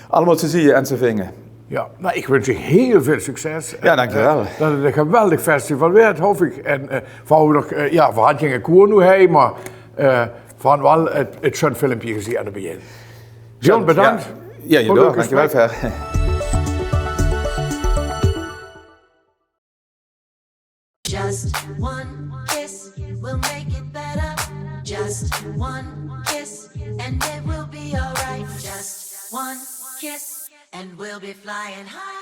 allemaal te zien en te vingen. Ja, nou, ik wens je heel veel succes. Ja, dankjewel. Dat het een geweldig festival werd, hoop ik. En we hadden geen koer nu heen, maar van wel het zo'n filmpje gezien aan het begin. John, bedankt. Ja, je door. Dankjewel, Ver. Just one kiss will make it better. Just one kiss and it will be alright. Just one kiss and we'll be flying high.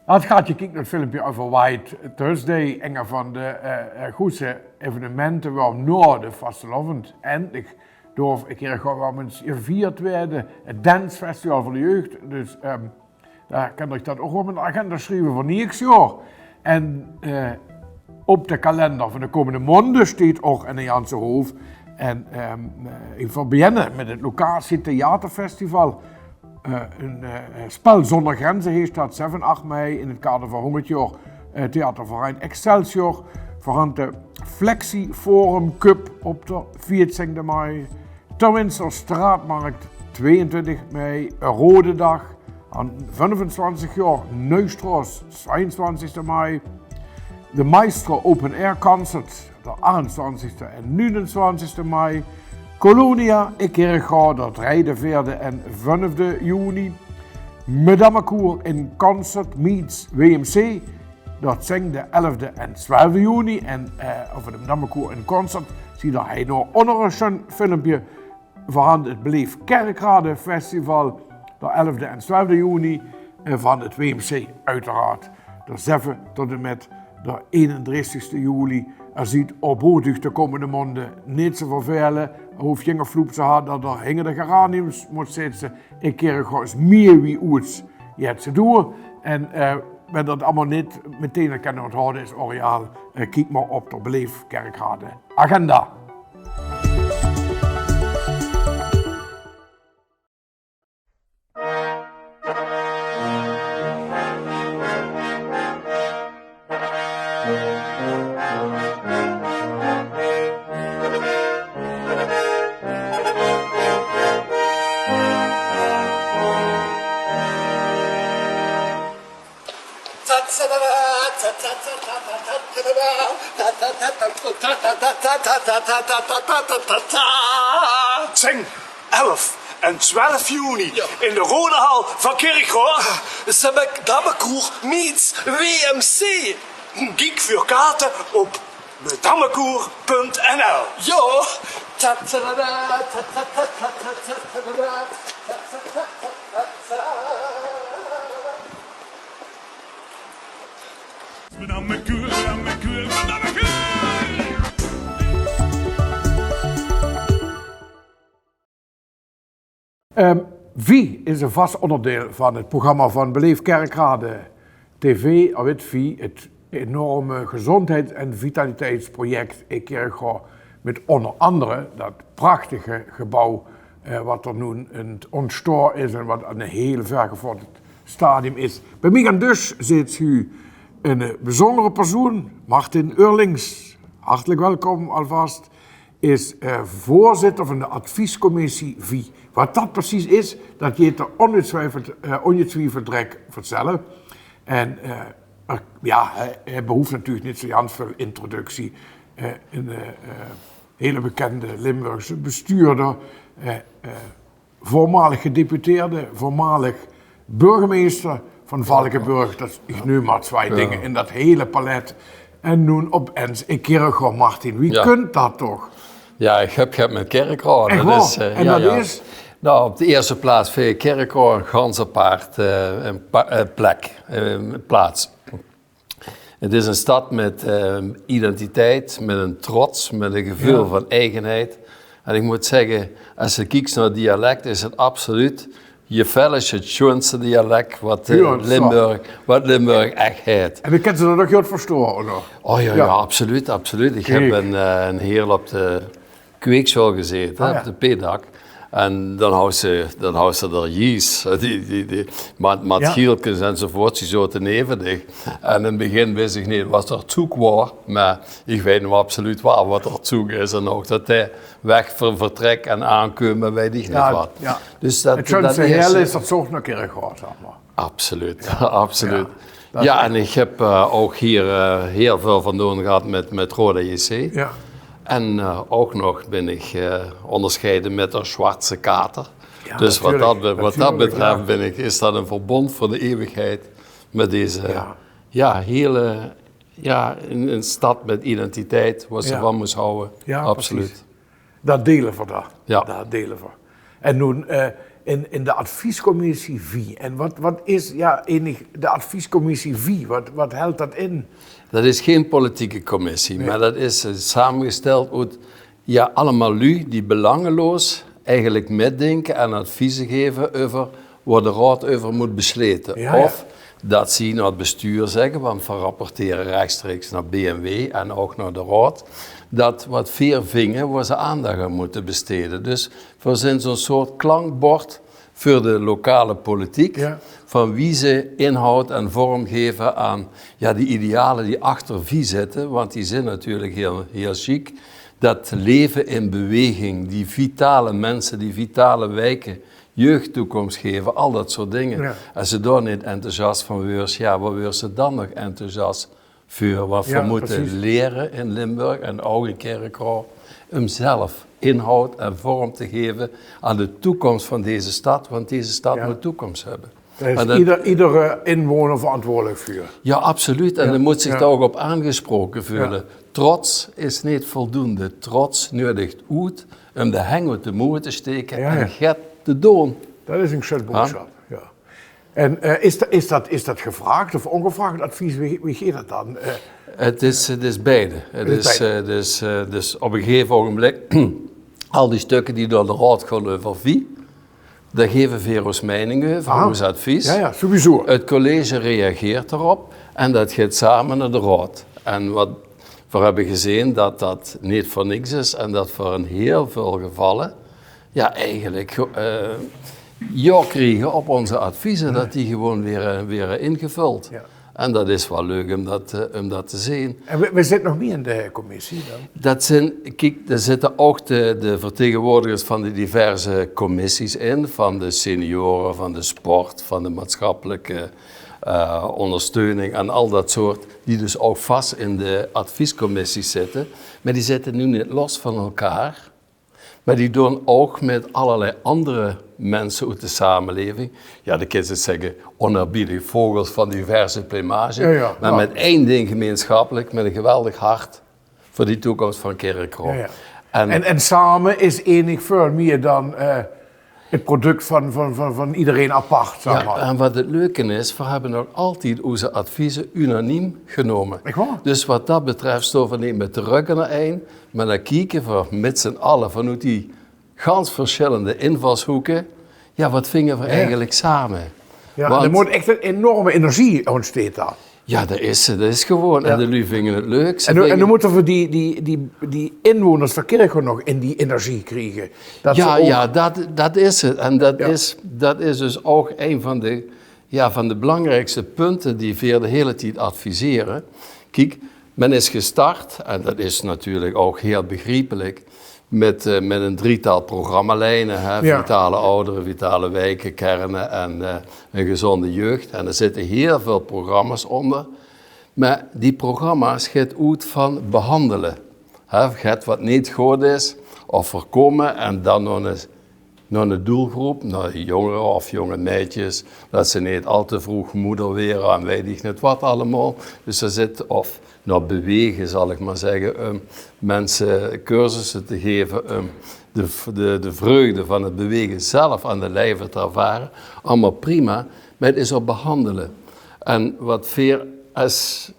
Het gaat je kijken naar het filmpje over White Thursday, een van de goede evenementen waar na de vastelovend eindelijk door een keer gevierd werden, het Dance Festival voor de jeugd. Dus daar kan ik dat ook op mijn agenda schrijven voor niks jaar. En op de kalender van de komende maanden staat ook in de Janse Hof. En ik wil beginnen met het Locatie Theaterfestival. Een spel zonder grenzen heet dat 7, 8 mei in het kader van 100 jaar Theaterverein Excelsior. Voor de Flexi Forum Cup op de 14 mei. Ter Winster Straatmarkt 22 mei, een rode dag. Aan 25 jaar Neustraat 22 mei. De Maestro Open Air Concert de 28 en 29 mei. Colonia, Ikkerga, de 3e, 4e en 5e juni. Madammekoer in Concert meets WMC. Dat zijn de 11e en 12e juni. En over de Madammekoer in Concert zie je hij nog onder een filmpje van het Beleef Kerkrade Festival. De 11e en 12e juni. Van het WMC uiteraard. De 7 tot en met de 31 juli. Er ziet op de komende maanden niet zo vervelen. Hoef je geen vloep te hebben dat er hingen de geraniums moet zitten. Ik keer gewoon meer wie ooit je het te doen. En met dat allemaal niet meteen kunnen onthouden is Oriaal. Kijk maar op de Beleef Kerkrade agenda. Zing 11 en 12 juni in de Rode Hal van Kerkhoor. Dammekoer meets WMC. Geek voor kaarten op dammekoer.nl. Ja. Wie is een vast onderdeel van het programma van Beleef Kerkrade TV, wie het enorme gezondheids- en vitaliteitsproject in Kerkrade met onder andere dat prachtige gebouw wat er nu een ontstoor is en wat een heel vergevorderd stadium is. Bij mij dus zit u een bijzondere persoon, Martin Eurlings. Hartelijk welkom alvast. Is voorzitter van de adviescommissie VI. Wat dat precies is, dat je het er ongetwijfeld direct vertellen. En hij behoeft natuurlijk niet zo veel introductie. Een hele bekende Limburgse bestuurder, voormalig gedeputeerde, voormalig burgemeester van Valkenburg. Dat is nu maar twee dingen in dat hele palet. En nu opeens in Kerkrade, Martin. Wie kunt dat toch? Ja, ik heb met Kerkrade. En dat is? Nou, op de eerste plaats vind ik Kerkrade een gans apart plaats. Het is een stad met identiteit, met een trots, met een gevoel van eigenheid. En ik moet zeggen, als je kijkt naar dialect, is het absoluut je felles, het schoonste dialect wat Limburg echt heeft. En ik ken ze er nog goed verstoren, nog? Oh ja, absoluut. Ik heb een heel op de kweekschool gezeten, op de P-dak. En dan houdt ze er jees, die Gielkens enzovoort, die zo te nevendig. En in het begin wist ik niet wat er zoek was, maar ik weet nu absoluut wel wat er zoek is. En ook dat hij weg vertrek en aankomen, weet ik niet wat. Ja. Dus dat, het schoonste heel is dat zorg naar Kerkrade, zeg maar. Absoluut, absoluut. Ja, en ik heb ook hier heel veel van doen gehad met Roda JC. Ja. En ook nog ben ik onderscheiden met een zwarte kater. Ja, dus wat dat betreft is dat een verbond voor de eeuwigheid met deze een stad met identiteit, waar ze van moest houden. Ja, absoluut. Precies. Dat delen we daar. Ja. Dat delen we. En nu in de adviescommissie VI. En wat is de adviescommissie VI? Wat houdt dat in? Dat is geen politieke commissie, maar dat is samengesteld uit allemaal lui die belangeloos eigenlijk metdenken en adviezen geven over waar de raad over moet besluiten. Ja, of dat ze naar het bestuur zeggen, want we rapporteren rechtstreeks naar BMW en ook naar de raad, dat wat vier vingen waar ze aandacht aan moeten besteden. Dus we zijn zo'n soort klankbord voor de lokale politiek, van wie ze inhoud en vorm geven aan die idealen die achter VI zitten, want die zijn natuurlijk heel chic. Dat leven in beweging, die vitale mensen, die vitale wijken, jeugdtoekomst geven, al dat soort dingen. Ja. Als ze daar niet enthousiast van worden, wat worden ze dan nog enthousiast voor? Wat we moeten leren in Limburg en ook in Kerkrade, om zelf inhoud en vorm te geven aan de toekomst van deze stad, want deze stad moet toekomst hebben. Daar is iedere inwoner verantwoordelijk voor. Ja, absoluut. En er moet zich daar ook op aangesproken voelen. Ja. Trots is niet voldoende. Trots nodigt uit om de hengel te moe te steken en get te doen. Dat is een schone boodschap. Ja. En is dat gevraagd of ongevraagd advies? Wie geeft dat dan? Het is beide. Dus op een gegeven ogenblik, al die stukken die door de raad gaan over VI, daar geven we ons mening over, ons advies. Ja, sowieso. Het college reageert erop en dat gaat samen naar de raad. En wat we hebben gezien dat niet voor niks is en dat voor in heel veel gevallen eigenlijk krijgen op onze adviezen, dat die gewoon weer ingevuld. Ja. En dat is wel leuk om dat te zien. En we zitten nog meer in de commissie dan? Daar zitten ook de vertegenwoordigers van de diverse commissies in, van de senioren, van de sport, van de maatschappelijke ondersteuning en al dat soort, die dus ook vast in de adviescommissies zitten. Maar die zitten nu niet los van elkaar. Maar die doen ook met allerlei andere mensen uit de samenleving. Ja, de kinderen zeggen onerbiedig vogels van diverse plumage. Maar met één ding gemeenschappelijk, met een geweldig hart voor die toekomst van Kerkrol. En samen is enig veel meer dan het product van iedereen apart. Zeg maar. En wat het leuke is, we hebben nog altijd onze adviezen unaniem genomen. Dus wat dat betreft stoven we niet met de ruggen naar één, maar dan kijken we met z'n allen vanuit die ganz verschillende invalshoeken. Ja, wat vingen we eigenlijk samen? Ja, want er moet echt een enorme energie ontstaan daar. Ja, dat is gewoon. En de lui vingen het leuk. En dan moeten we die inwoners van Kerkrol nog in die energie krijgen. Dat is het. En dat is dus ook een van de belangrijkste punten die we de hele tijd adviseren. Kijk, men is gestart, en dat is natuurlijk ook heel begrijpelijk, met een drietal programmalijnen. Vitale ouderen, vitale wijken, kernen en een gezonde jeugd. En er zitten heel veel programma's onder. Maar die programma's gaan uit van behandelen. Gaat wat niet goed is, of voorkomen en dan nog een doelgroep, naar jongeren of jonge meisjes, dat ze niet al te vroeg moeder weer en weet ik niet wat allemaal. Dus er zit, of naar bewegen zal ik maar zeggen, mensen cursussen te geven, de vreugde van het bewegen zelf aan de lijve te ervaren, allemaal prima, maar het is op behandelen. En wat we als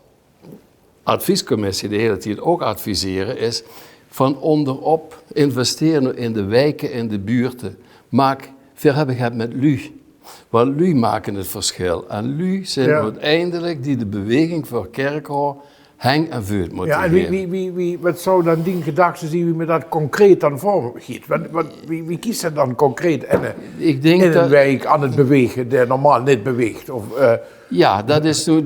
adviescommissie de hele tijd ook adviseren is, van onderop investeren in de wijken, in de buurten. We hebben het met lui. Want lui maken het verschil. En lui zijn uiteindelijk die de beweging voor Kerkrol hang en vuurt moeten geven. Wat zou dan die gedachten zien wie me dat concreet dan vormgeeft? Wie kiest er dan concreet in een wijk aan het bewegen die normaal niet beweegt? Ja, dat is nu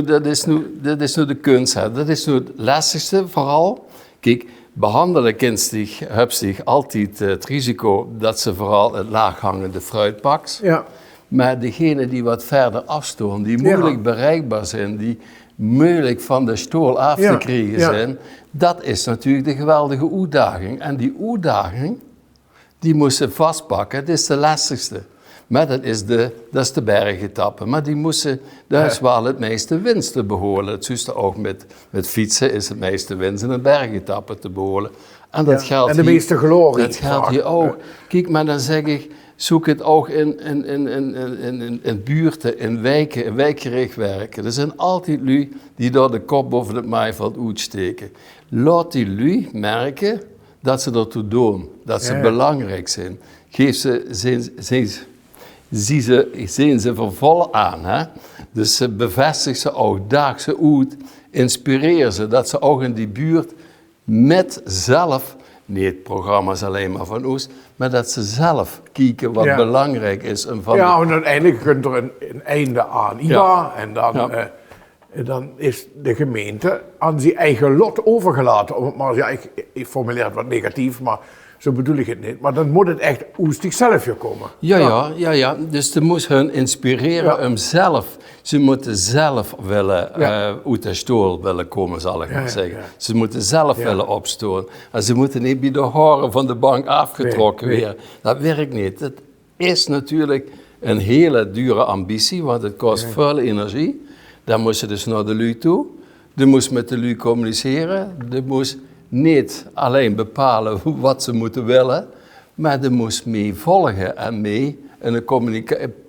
de kunst. Hè. Dat is nu het lastigste vooral. Kijk, behandelen kinderen hebben zich altijd het risico dat ze vooral het laaghangende fruit pakt. Ja. Maar degenen die wat verder afstoren, die moeilijk bereikbaar zijn, die moeilijk van de stoel af te krijgen zijn, dat is natuurlijk de geweldige uitdaging. En die uitdaging, die moesten vastpakken, dat is de lastigste. Maar dat is de bergetappe. Maar daar is wel het meeste winst te behoren. Hetzelfde ook met fietsen is het meeste winst in een bergetappe te behoren. En dat geldt en de meeste glorie. Dat geldt hier ook. Kijk, maar dan zeg ik, zoek het ook in buurten, in wijken, in wijkgericht werken. Er zijn altijd lui die door de kop boven het maaiveld uitsteken. Laat die lui merken dat ze ertoe doen, dat ze belangrijk zijn. Geef zien ze van vol aan. Hè? Dus bevestig ze ook, daag ze uit, inspireer ze, dat ze ook in die buurt met zelf, niet programma's alleen maar van ons, maar dat ze zelf kijken wat belangrijk is. En uiteindelijk kunt er een einde aan IBA en dan is de gemeente aan zijn eigen lot overgelaten. Om het maar, ik formuleer het wat negatief, maar zo bedoel ik het niet. Maar dan moet het echt uit zichzelf komen. Ja. Dus ze moet hun inspireren om zelf. Ze moeten zelf willen uit de stoel willen komen, zal ik maar zeggen. Ze moeten zelf willen opstaan. En ze moeten niet bij de horen van de bank afgetrokken weer. Dat werkt niet. Het is natuurlijk een hele dure ambitie, want het kost veel energie. Dan moet je dus naar de lui toe. Je moet met de lui communiceren. Je moet niet alleen bepalen wat ze moeten willen, maar je moet mee volgen en mee in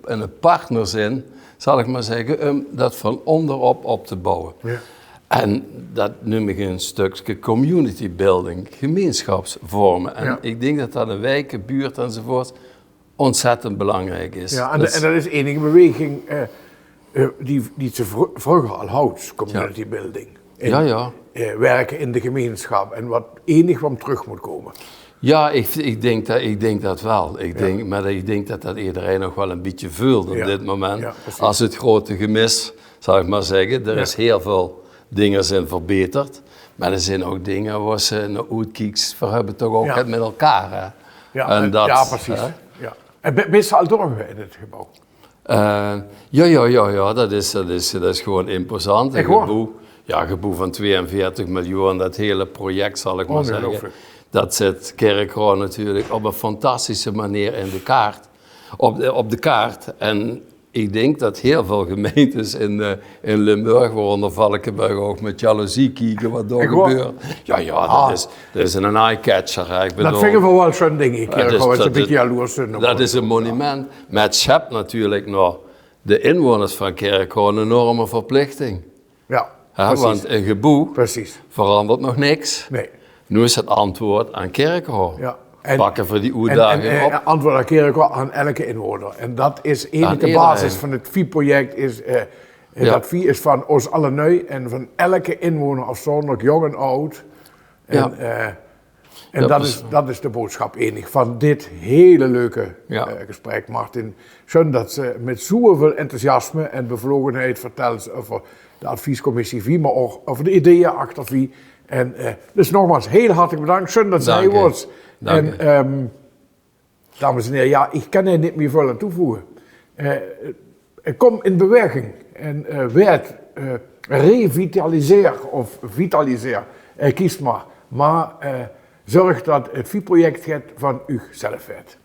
een partner zijn, zal ik maar zeggen, om dat van onderop op te bouwen. Ja. En dat noem ik een stukje community building, gemeenschapsvormen. En ik denk dat dat in wijken, buurt enzovoort ontzettend belangrijk is. Ja, en dat is enige beweging die ze vroeger al houdt, community building. Werken in de gemeenschap en wat enig van terug moet komen. Ja, ik denk dat wel. Maar ik denk dat iedereen nog wel een beetje voelt op dit moment. Ja, als het grote gemis, zou ik maar zeggen. Er is heel veel dingen zijn verbeterd. Maar er zijn ook dingen waar ze naar uitkijken. We hebben toch ook het met elkaar. Hè? Ja, precies. Ja. En ben je al doorgegaan in het gebouw? Ja, dat is gewoon imposant. Een Echt waar? geboe van 42 miljoen, dat hele project zal ik maar zeggen. Ongelooflijk. Dat zet Kerkrade natuurlijk op een fantastische manier in de kaart. Op de kaart. En ik denk dat heel veel gemeentes in Limburg, waaronder Valkenburg, ook met jaloezie kijken wat er gebeurt. Dat is een eye-catcher. Ik bedoel, dat vind ik wel zo'n ding. Ik is een beetje jaloers. Dat is een monument. Maar het schept natuurlijk nog de inwoners van Kerkrade een enorme verplichting. Ja, want een geboe verandert nog niks. Nee. Nu is het antwoord aan Kerkrade. Ja. Pakken voor die uitdaging op. Antwoord aan Kerkrade aan elke inwoner. En dat is de basis van het VIE-project. Dat VIE is van ons allen nu en van elke inwoner afzonderlijk, jong en oud. Dat is de boodschap enig van dit hele leuke gesprek, Martin. Schön dat ze met zoveel enthousiasme en bevlogenheid vertelt over de adviescommissie VIE, maar ook over de ideeën achter VIE. En dus nogmaals, heel hartelijk bedankt. Schön dat zij was. En dames en heren, ik kan er niet meer veel aan toevoegen. Kom in beweging en werd revitaliseer of vitaliseer, kies maar. Maar zorg dat het VIE-project van u zelf werd.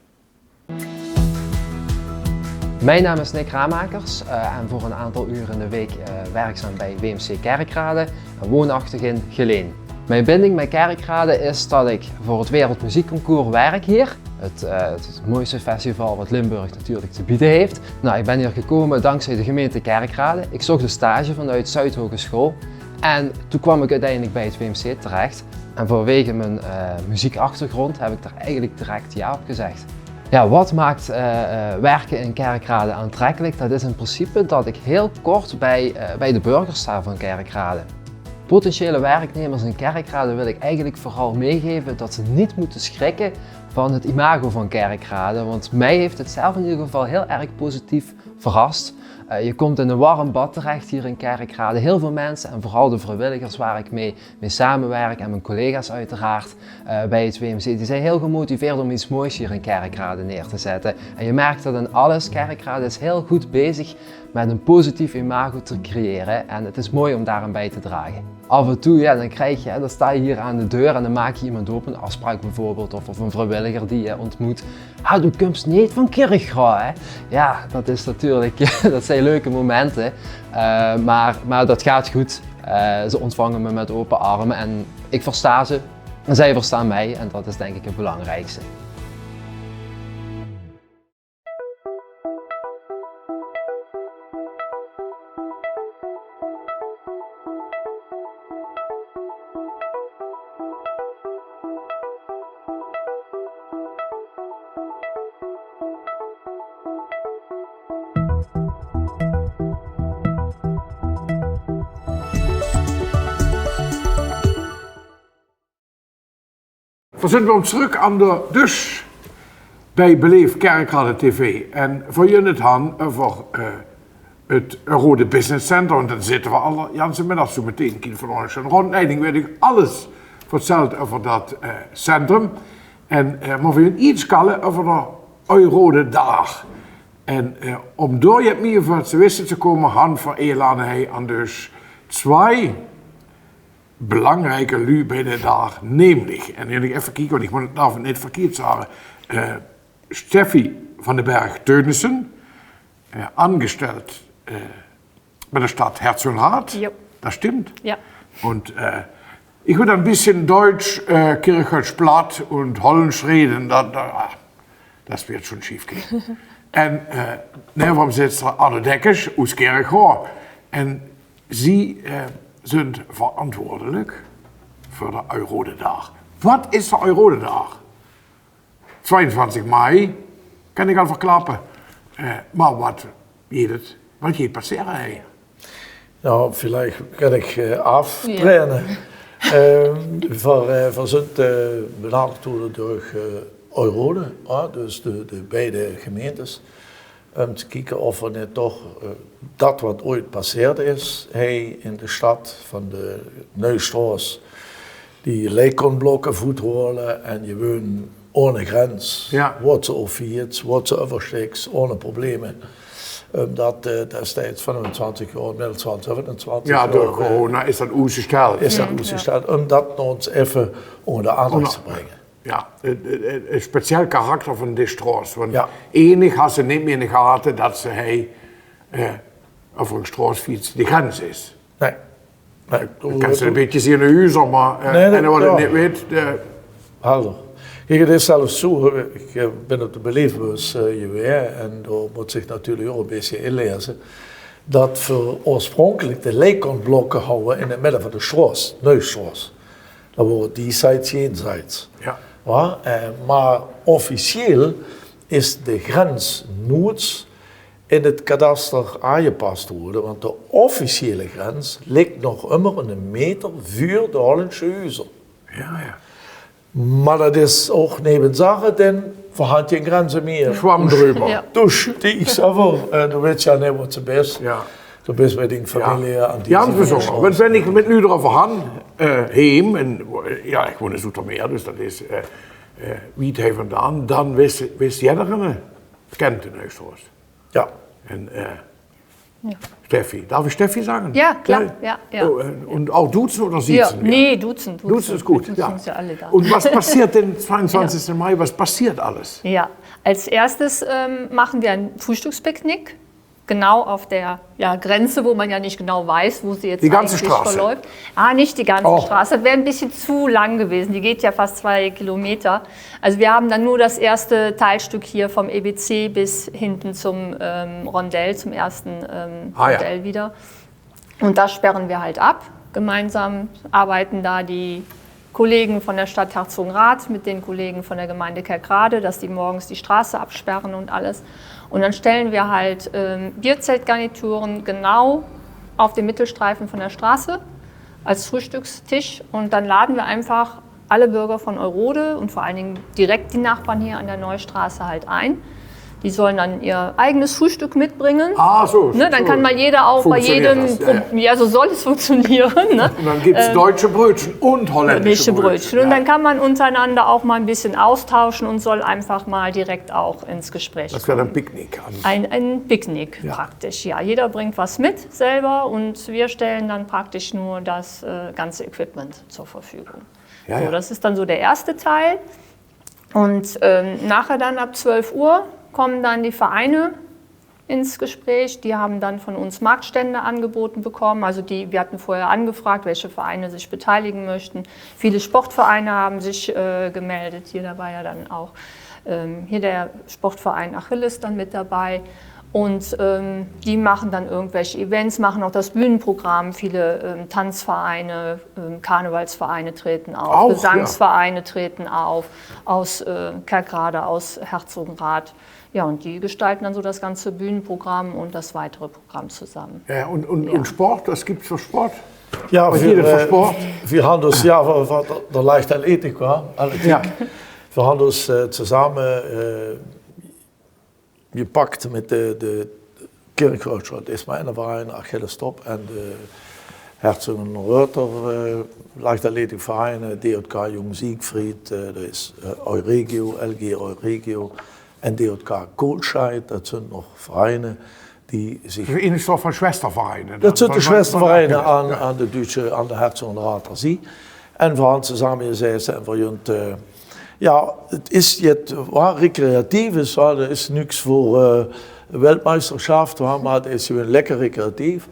Mijn naam is Nick Raamakers en voor een aantal uren in de week werkzaam bij WMC Kerkrade, woonachtig in Geleen. Mijn binding met Kerkrade is dat ik voor het Wereldmuziekconcours werk hier. Het mooiste festival wat Limburg natuurlijk te bieden heeft. Nou, ik ben hier gekomen dankzij de gemeente Kerkrade. Ik zocht een stage vanuit Zuidhogeschool. En toen kwam ik uiteindelijk bij het WMC terecht. En vanwege mijn muziekachtergrond heb ik daar eigenlijk direct ja op gezegd. Ja, wat maakt werken in Kerkrade aantrekkelijk? Dat is in principe dat ik heel kort bij de burgers sta van Kerkrade. Potentiële werknemers in Kerkrade wil ik eigenlijk vooral meegeven dat ze niet moeten schrikken van het imago van Kerkrade. Want mij heeft het zelf in ieder geval heel erg positief verrast. Je komt in een warm bad terecht hier in Kerkrade. Heel veel mensen en vooral de vrijwilligers waar ik mee samenwerk en mijn collega's uiteraard bij het WMC. Die zijn heel gemotiveerd om iets moois hier in Kerkrade neer te zetten. En je merkt dat in alles. Kerkrade is heel goed bezig met een positief imago te creëren. En het is mooi om daaraan bij te dragen. Af en toe, dan sta je hier aan de deur en dan maak je iemand op, een afspraak bijvoorbeeld, of een vrijwilliger die je ontmoet. Du komt niet van Kerkrade, hè? Ja, dat is natuurlijk, dat zijn leuke momenten, maar dat gaat goed. Ze ontvangen me met open armen en ik versta ze en zij verstaan mij en dat is denk ik het belangrijkste. We zijn we terug aan de dus bij Beleef Kerkrade TV. En voor jullie het gaan over het Rode Business Center. En dan zitten we alle janse middag zo meteen van ons een rondleiding. Weet ik alles verteld over dat centrum. En maar we jullie iets kallen over de Rode Dag. En om door je meer voor het wisten te komen, han vereladen hij aan dus twee belangrijke lui bij de dag, namelijk, en nu even kijken, want ik moet het nou niet verkeerd zeggen, Steffi van den Berg Teunissen, angesteld bei der Stadt Herzogenrath, das stimmt. Ja. Und ich würde ein bisschen Deutsch, Kirchholz platt und Holländisch reden, das wird schon schief gehen. En daarom zit er Anne Dekkers uit Kerkrade. En sie zijn verantwoordelijk voor de Rode Dag. Wat is de Rode Dag? 22 mei, kan ik al verklappen. Maar wat gaat passeren hier? Nou, vielleicht kan ik aftrainen. We zijn benaderd worden door Eurode, dus de beide gemeentes, om te kijken of er net toch dat wat ooit passeerd is, in de stad van de Neustraat, die leekkonblokken voetholen en je woont ohne grens, wordt ze overvierd, wordt ze oversteekt, ohne problemen. Dat destijds 25 jaar, inmiddels 27 Ja, jaar. door corona is dat uitgesteld. Is dat uitgesteld, om dat ons even onder de aandacht te brengen. Ja, een speciaal karakter van die straat. Want enig had ze niet meer in de gaten dat ze over een straatfiets de grens is. Nee. Dan kan ze een beetje zien in de huizen, maar en wat ik niet weet... Helder. Kijk, het is zelfs zo, ik ben op de beleefbus geweest en daar moet zich natuurlijk ook een beetje inlezen, dat we oorspronkelijk de leekantblokken houden in het midden van de straat, Neustraat. Dat wordt dieszijds, jenzijds. Ja. Ja, maar officieel is de grens nooit in het kadaster aangepast worden, want de officiële grens ligt nog immer een meter voor de Hollandse huizen. Ja. Maar dat is ook nebensache, denn we hadden geen grenzen meer. Schwamm drüber. Ja. Dus die zelf, du weet ja niet wat ze best. Ja. Du bist met die Familie aan die Ja, besonders. Wenn ich mit Lüder verhan, heim, en ja, ich wohne in Zoetermeer, dus dat is wie het vandaan, dan wist jedereen kent de Neustraat. Ja. En Steffi, darf ich Steffi sagen? Ja, klar. Ja. Oh, und auch duzen oder siezen? Ja, nee, duzen. Duzen ist gut, ja. Sind ja alle da. Und was passiert den 22. Mai? Was passiert alles? Ja, als erstes machen wir ein Frühstückspicknick. Genau auf der Grenze, wo man ja nicht genau weiß, wo sie jetzt die ganze eigentlich Straße verläuft. Nicht die ganze Straße, das wäre ein bisschen zu lang gewesen. Die geht ja fast 2 Kilometer. Also wir haben dann nur das erste Teilstück hier vom EBC bis hinten zum Rondell, zum ersten Rondell wieder. Und das sperren wir halt ab. Gemeinsam arbeiten da die Kollegen von der Stadt Herzogenrath mit den Kollegen von der Gemeinde Kerkrade, dass die morgens die Straße absperren und alles. Und dann stellen wir halt Bierzeltgarnituren genau auf dem Mittelstreifen von der Straße als Frühstückstisch. Und dann laden wir einfach alle Bürger von Eurode und vor allen Dingen direkt die Nachbarn hier an der Neustraße halt ein. Die sollen dann ihr eigenes Frühstück mitbringen. So. Ne, dann kann mal jeder auch bei jedem, so soll es funktionieren. Ne? Und dann gibt es deutsche Brötchen und holländische Brötchen. Und dann kann man untereinander auch mal ein bisschen austauschen und soll einfach mal direkt auch ins Gespräch kommen. Das wäre ein Picknick. Ein Picknick praktisch, ja. Jeder bringt was mit selber und wir stellen dann praktisch nur das ganze Equipment zur Verfügung. So, das ist dann so der erste Teil. Und nachher dann ab 12 Uhr kommen dann die Vereine ins Gespräch. Die haben dann von uns Marktstände angeboten bekommen. Also wir hatten vorher angefragt, welche Vereine sich beteiligen möchten. Viele Sportvereine haben sich gemeldet. Hier dabei ja dann auch hier der Sportverein Achilles dann mit dabei. Und die machen dann irgendwelche Events, machen auch das Bühnenprogramm. Viele Tanzvereine, Karnevalsvereine treten auf, Gesangsvereine treten auf, aus Kerkrade, aus Herzogenrath. Ja, und die gestalten dann so das ganze Bühnenprogramm und das weitere Programm zusammen. Ja, und Sport, was gibt es für Sport? Ja, Sport? Wir haben uns, der Leichtathletik war, Athletik. Wir haben uns zusammen gepakt met de Kerkroodschot. Dat is mijn verein, Achilles Top en de Herzogenreuter Leichtathletik Vereine, DJK Jung Siegfried, er is Euregio, LG Euregio en DJK Kohlscheid. Dat zijn nog Vereine die zich... Een soort van Schwestervereine. Dat zijn de Schwestervereine aan de Duitse, aan de Herzogenrath Zie. En we hebben samen gezeten en we ja, het is jetzt recreatief, er is niks voor Weltmeisterschaft, maar het is gewoon lekker recreatief.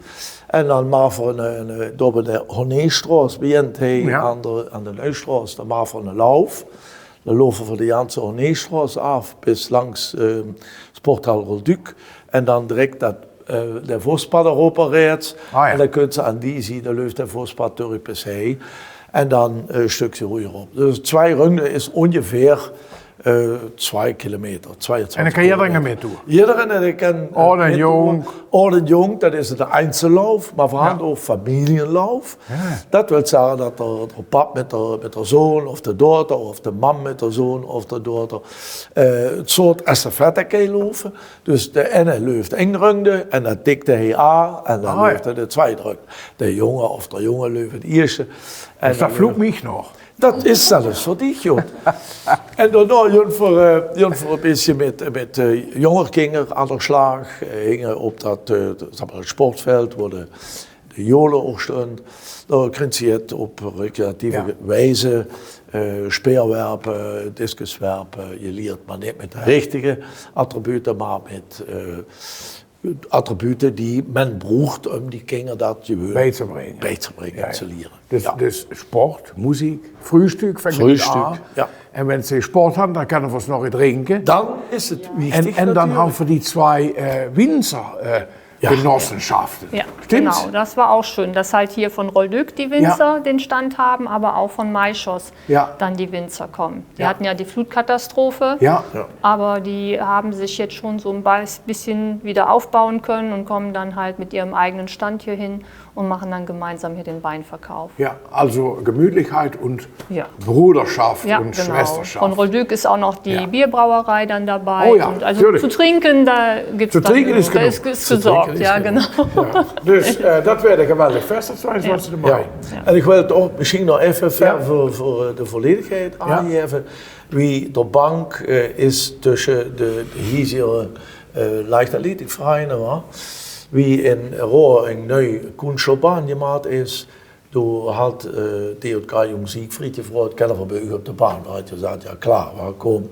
En dan maar voor door de Honneestraat begint hij aan de Neustraat, dan maar voor een lauf. Dan lopen we de ganze Honneestraat af bis langs Sporthal Rolduc en dan direct der Voetpad erop rechts. En dan kunt ze aan die zien, dan loopt der Voetpad door bis heen. En dan een stukje ruiger op. Dus 2 runden is ongeveer 2 kilometer. 22 en dan kan iedereen mee doen? Iedereen kan Oud jong. Oud en jong, dat is de Einzellauf, maar vooral ook familienlauf. Ja. Dat wil zeggen dat de pap met de zoon, of de dochter, of de man met de zoon, of de dochter, het soort estafette kan lopen. Dus de ene loopt 1 runde, en dan tikt hij aan, en dan loopt hij de 2 runde. De jongen of de jongen loopt het eerste. Dus dat vloekt mich nog. Dat is zelfs voor die goed. En daarna voor een beetje met jonger kinderen aan de slag. Hingen op dat sportveld waar de jolen ook stonden. Daar kunt je het op recreatieve wijze speerwerpen, discuswerpen. Je leert maar niet met de richtige attributen, maar met attributen die men broegt om die kinderen dat gewoon bij te brengen en te leren. Dus sport, muziek, frühstück fängt an. Ja. En wenn ze Sport haben, dan kunnen we nog iets drinken. Dan is het wichtig. En dan haben wir die zwei Winzer Genossenschaften. Ja, Stimmt's? genau, das war auch schön, dass halt hier von Rolduc die Winzer den Stand haben, aber auch von Maischoss dann die Winzer kommen. Die hatten ja die Flutkatastrophe, aber die haben sich jetzt schon so ein bisschen wieder aufbauen können und kommen dann halt mit ihrem eigenen Stand hier hin und machen dann gemeinsam hier den Weinverkauf. Ja, also Gemütlichkeit und Bruderschaft und Schwesterschaft. Von Rolduc ist auch noch die Bierbrauerei dann dabei. Oh ja, und also natürlich. zu trinken, da gibt es dann ist gesorgt. Ja, genau. Ja. Dus dat werd een geweldig fest, dat 22 mei. En ik wil het ook misschien nog even voor de volledigheid aangeven. Wie de bank is tussen de hiesige leichtatletikvereinen, wie in Rohr een nieuw Kunstschulbaan gemaakt is. Du had DJK Jung Siegfried gevraagd, kennen we bij u op de baan? Daar had je gezegd, ja klaar, we komen.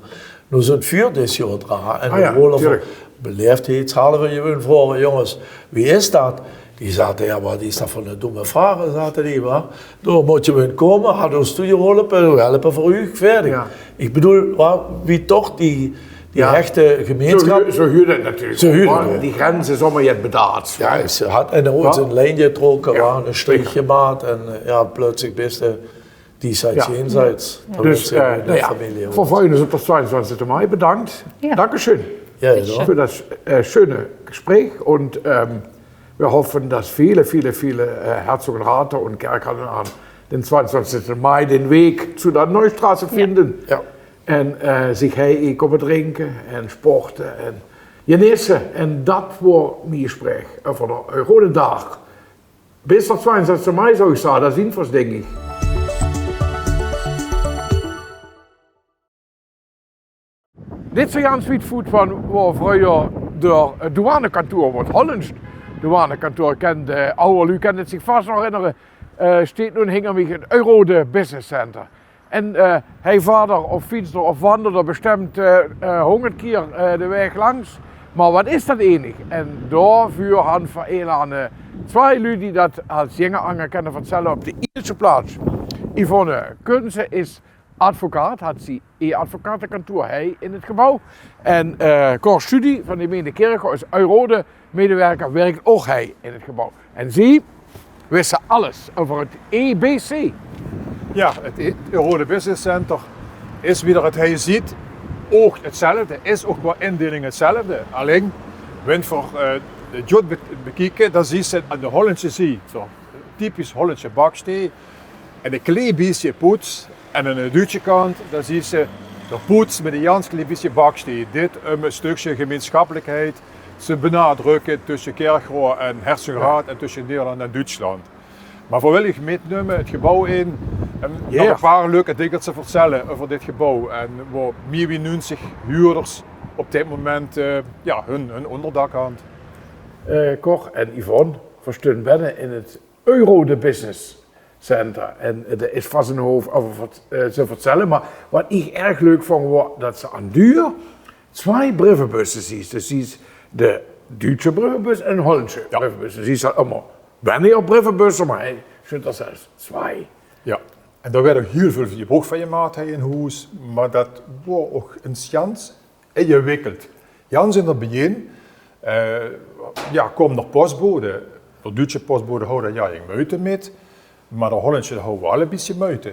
Nu zijn 4 dit jaar dran en we willen beleefdheidshalve gewoon vragen, jongens, wie is dat? Die zaten, ja, maar die is dat voor een domme vraag, zaten die, maar. Daar moet je wel komen, had ons helpen voor u, verder. Ja. Ik bedoel, wie toch die hechte gemeenschap... Zo huurde het natuurlijk. Zo huurde die grenzen zomaar je bedaard. Ja, ze had en ooit een lijntje getrokken, een stukje gemaakt en plötzlich bist du diesseits, jenseits. Dus, voor Freunde op de 22. Mai bedankt. Dankeschön. Ja, für das schöne Gespräch und wir hoffen, dass viele Herzogenrather und Kerkraden am den 22. Mai den Weg zu der Neustraße finden en zich komen drinken en sporten en genießen. En dat wordt mijn gesprek over de Eurodedag. Bis der 22. Mai zou ik zeggen, dat zien we denk ik. Dit is Jan Sweetfood van waar vroeger door het douanekantoor wordt. Hollands douanekantoor kent, oude kent het zich vast nog herinneren. Steht nu hinter het Eurode Business Center. En hij vader of fietste of wandelde bestemd 100 keer de weg langs. Maar wat is dat enig? En daarvoor gaan we twee lui die dat als jonge anger vertellen op de eerste plaats. Yvonne Kunze is advocaat, had ze advocatenkantoor hij in het gebouw. En Cor Studie van de gemeente Kerkrade is Eurode medewerker, werkt ook hij in het gebouw. En ze wisten alles over het EBC. Ja, het Eurode Business Center is weer het hij ziet ook hetzelfde, is ook qua indeling hetzelfde. Alleen, wenn voor de job bekijken, dan zie je aan de Hollandse zee, zo typisch Hollandse bakstee, en een klein beetje poets. En aan de Duitse kant, dan zie je de poets met een ganz klein beetje bakstee. Dit om een stukje gemeenschappelijkheid te benadrukken tussen Kerkrade en Herzogenrath en tussen Nederland en Duitsland. Maar voor wil ik metnemen het gebouw in en nog een paar leuke dingen te vertellen over dit gebouw. En waar meer dan 90 huurders op dit moment hun onderdak aan. Cor en Yvonne verstaan binnen in het Eurode Business Center. En er is vast een hoofd over te vertellen. Maar wat ik erg leuk vond, was dat ze aan duur 2 brievenbussen ziet. Dus zie de Duitse brievenbus en de Hollandse brievenbus. Dus zie je allemaal weinig op brievenbussen, maar hij vindt er zelfs 2. Ja, en daar werd ook heel veel gebruik van gemaakt in huis, maar dat was ook een schans ingewikkeld. Jans in het begin kwam de postbode. De Duitse postbode houden daar moeite mee. Maar de Hollandse houden wel een beetje moeite.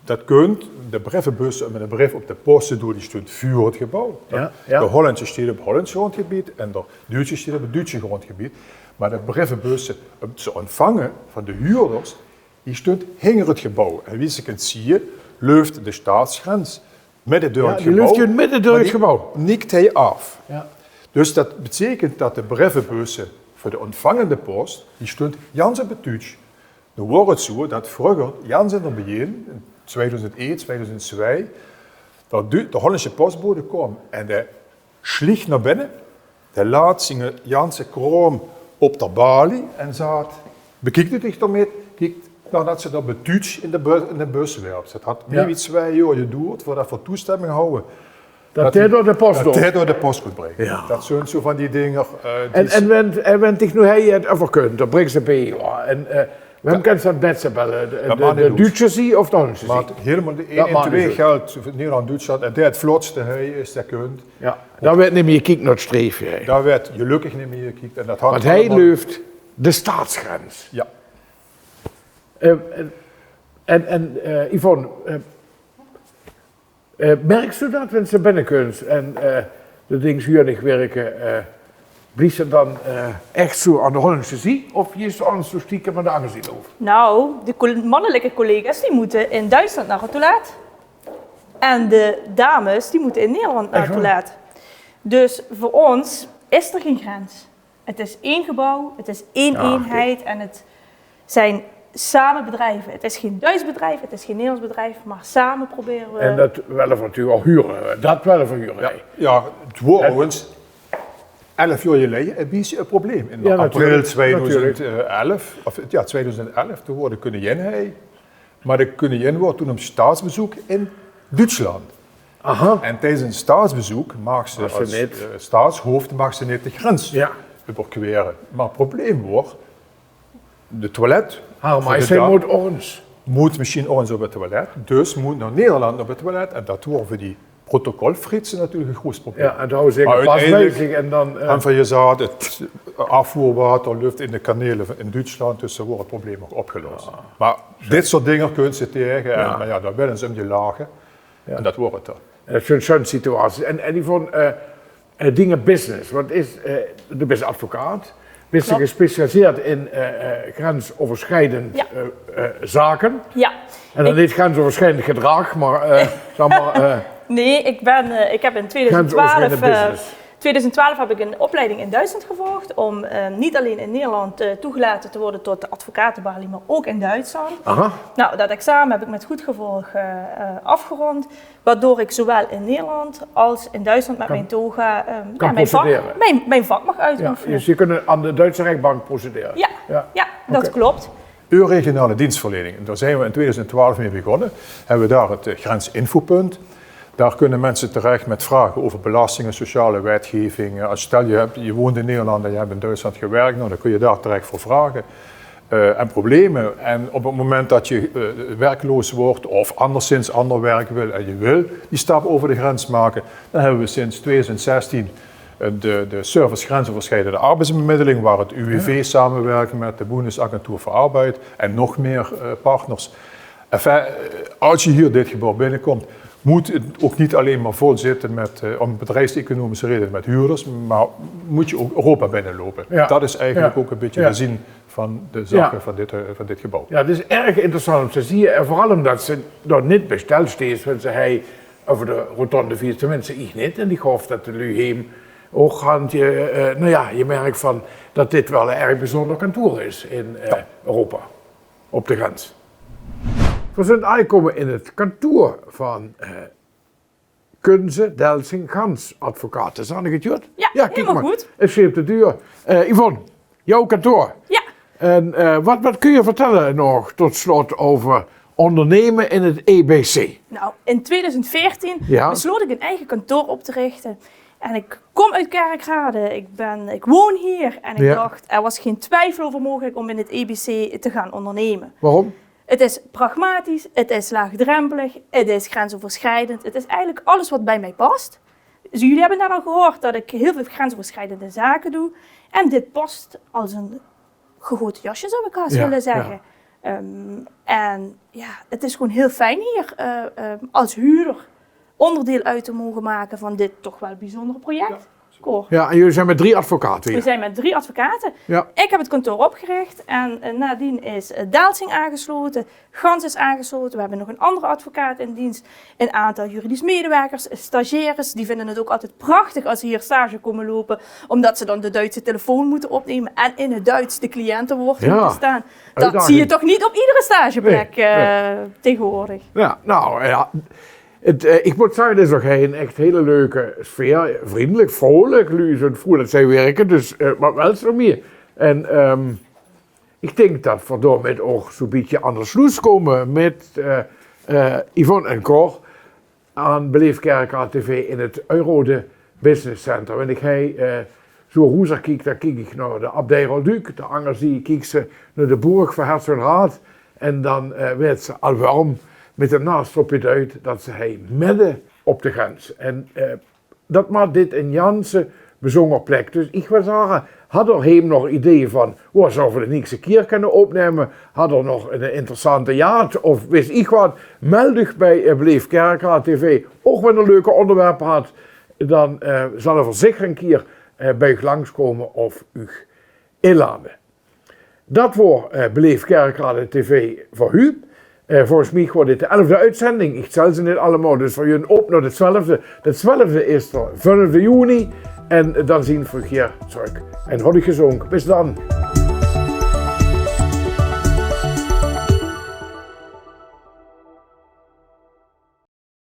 Dat kunt, de brievenbussen met een brief op de post te doen, die stond voor het gebouw. De Hollandse staat op het Hollandse grondgebied en de Duitse staat op het Duitse grondgebied. Maar de brievenbussen om te ontvangen van de huurders, die stond hinger het gebouw. En wie ze kunt zien, loopt de staatsgrens midden door het gebouw. Die loopt midden door het gebouw. Nikt hij af. Ja. Dus dat betekent dat de brievenbussen voor de ontvangende post, die stond jans op het Duits. Nu wordt het zo dat vroeger, jans in het begin, 2001, 2002, dat de Hollandse postbode kwam en de schlieg naar binnen, de laat zijn Janse kroon op de balie en zei, bekijk het dich daarmee, kijk nadat ze dat betuutsch in de bus werpt. Het had meer dan 2 jaar geduurd voordat voor toestemming houden. Dat hij door de post Dat hij door de post moet brengen. Ja. Dat zijn zo van die dingen. En wenn dich nu hij het overkunt, dan brengt ze bij. En wem kan dat beste bellen? De Duitse zie of de Hollandse zie? Maar helemaal de 1 en 2 geldt voor Nederland-Duitsland. En die het vlotste hij is, dat kunt. Ja, daar werd niet meer gekeken naar het streefje. Daar werd gelukkig niet meer gekeken. En dat had want hij leuft de staatsgrens. Ja. Yvonne, merkst u dat, wenn ze binnenkomt en de dingen zuurnig werken, blies ze dan echt zo aan de Hollandse zie? Of je zo anders zo stiekem aan de andere zie over? Nou, de mannelijke collega's die moeten in Duitsland naar het toilet. En de dames die moeten in Nederland naar het toilet. Dus voor ons is er geen grens. Het is één gebouw, het is één eenheid en het zijn samen bedrijven. Het is geen Duits bedrijf, het is geen Nederlands bedrijf, maar samen proberen we... En dat willen we natuurlijk al huren. Dat willen we huren. Ja, het was ons 11 jaar geleden een beetje een probleem. In april 2011, toen wordt de koningin maar de koningin wordt toen op staatsbezoek in Duitsland. Aha. En tijdens een staatsbezoek mag ze als staatshoofd mag ze niet de grens overqueren. Maar het probleem wordt, de toilet... moet misschien ons op het toilet, dus moet naar Nederland op het toilet. En dat wordt voor die protocolfritsen natuurlijk een groot probleem. Ja, en dan zeggen paswijzig en dan... En van je zaad, het afvoerwater, lucht in de kanelen in Duitsland, dus dan wordt het probleem ook opgelost. Ja. Maar dit soort dingen kunnen ze tegen, en maar ja, dan willen ze om die lagen. Ja. En dat wordt het dan. En dat is zo'n situatie. En die van dingen business, want de bent advocaat, ben je gespecialiseerd in grensoverschrijdend zaken. Ja. En dan niet grensoverschrijdend gedrag, maar zeg maar... Nee, ik heb in 2012 heb ik een opleiding in Duitsland gevolgd om niet alleen in Nederland toegelaten te worden tot de advocatenbalie, maar ook in Duitsland. Aha. Nou, dat examen heb ik met goed gevolg afgerond, waardoor ik zowel in Nederland als in Duitsland met mijn toga mijn vak mag uitoefenen. Ja, dus je kunt aan de Duitse rechtbank procederen? Ja, dat klopt. Uw regionale dienstverlening, daar zijn we in 2012 mee begonnen. Hebben we daar het grensinfopunt. Daar kunnen mensen terecht met vragen over belastingen, sociale wetgeving. Als stel je woont in Nederland en je hebt in Duitsland gewerkt, nou, dan kun je daar terecht voor vragen. En problemen. En op het moment dat je werkloos wordt of anderszins ander werk wil en je wil die stap over de grens maken, dan hebben we sinds 2016 de service grensoverschrijdende arbeidsbemiddeling, waar het UWV samenwerkt met de Bundesagentur voor Arbeid en nog meer partners. Enfin, als je hier dit gebouw binnenkomt, moet het ook niet alleen maar vol zitten om bedrijfseconomische redenen met huurders, maar moet je ook Europa binnenlopen. Ja. Dat is eigenlijk ook een beetje de zin van de zaken van dit gebouw. Ja, het is erg interessant om te zien, en vooral omdat ze nog niet besteld steeds, want ze over de rotonde 4, tenminste ik niet, en ik hoop dat de Luheem ook gaat je merkt van dat dit wel een erg bijzonder kantoor is in Europa, op de grens. We zijn aangekomen in het kantoor van Kunze Delsing Gans advocaten. Is dat nog het? Ja, helemaal goed. Het is op de deur. Yvonne, jouw kantoor. Ja. En wat kun je vertellen nog tot slot over ondernemen in het EBC? Nou, in 2014 besloot ik een eigen kantoor op te richten. En ik kom uit Kerkrade, ik woon hier en ik dacht, er was geen twijfel over mogelijk om in het EBC te gaan ondernemen. Waarom? Het is pragmatisch, het is laagdrempelig, het is grensoverschrijdend. Het is eigenlijk alles wat bij mij past. Dus jullie hebben net al gehoord dat ik heel veel grensoverschrijdende zaken doe. En dit past als een gegoten jasje, zou ik haast willen zeggen. Ja. En ja, het is gewoon heel fijn hier als huurder onderdeel uit te mogen maken van dit toch wel bijzondere project. Cor. Ja, en jullie zijn met 3 advocaten We hier. zijn met 3 advocaten. Ja. Ik heb het kantoor opgericht en nadien is Daalsing aangesloten, Gans is aangesloten. We hebben nog een andere advocaat in dienst, een aantal juridisch medewerkers, stagiaires. Die vinden het ook altijd prachtig als ze hier stage komen lopen, omdat ze dan de Duitse telefoon moeten opnemen en in het Duits de cliëntenwoord moeten staan. Dat uitdaging. zie je toch niet op iedere stageplek tegenwoordig. Ja, nou ja. Ik moet zeggen, dit is nog een echt hele leuke sfeer. Vriendelijk, vrolijk. Jullie zijn vroeg dat zij werken, dus maar wel zo meer. En ik denk dat we daarmee ook zo'n beetje aan de sluis komen met Yvonne en Cor aan Beleefd Kerkrade TV in het Eurode Business Center. Wanneer ik zo roezer kijk, dan kijk ik naar de Abdij Rolduc, de Angerzee, kijk ze naar de Burg van Herzogenrath en dan werd ze al warm met een naastropje uit dat ze hij midden op de grens. En dat maakt dit een Janse bezongen plek. Dus ik wil zeggen, had er hem nog ideeën van, waar zouden we de nächste keer kunnen opnemen? Had er nog een interessante jaart of wist ik wat? Meld u bij Beleefd Kerkrade TV. Ook wanneer een leuke onderwerpen had, dan zal er zeker een keer bij u langskomen of u inladen. Dat wordt Beleefd Kerkrade TV voor u. Volgens mij wordt dit de 11e uitzending. Ik tel ze niet allemaal, dus voor jullie op naar de 12e. De 12e is er 5 juni en dan zien we hier terug. En had ik gezongen. Bis dan.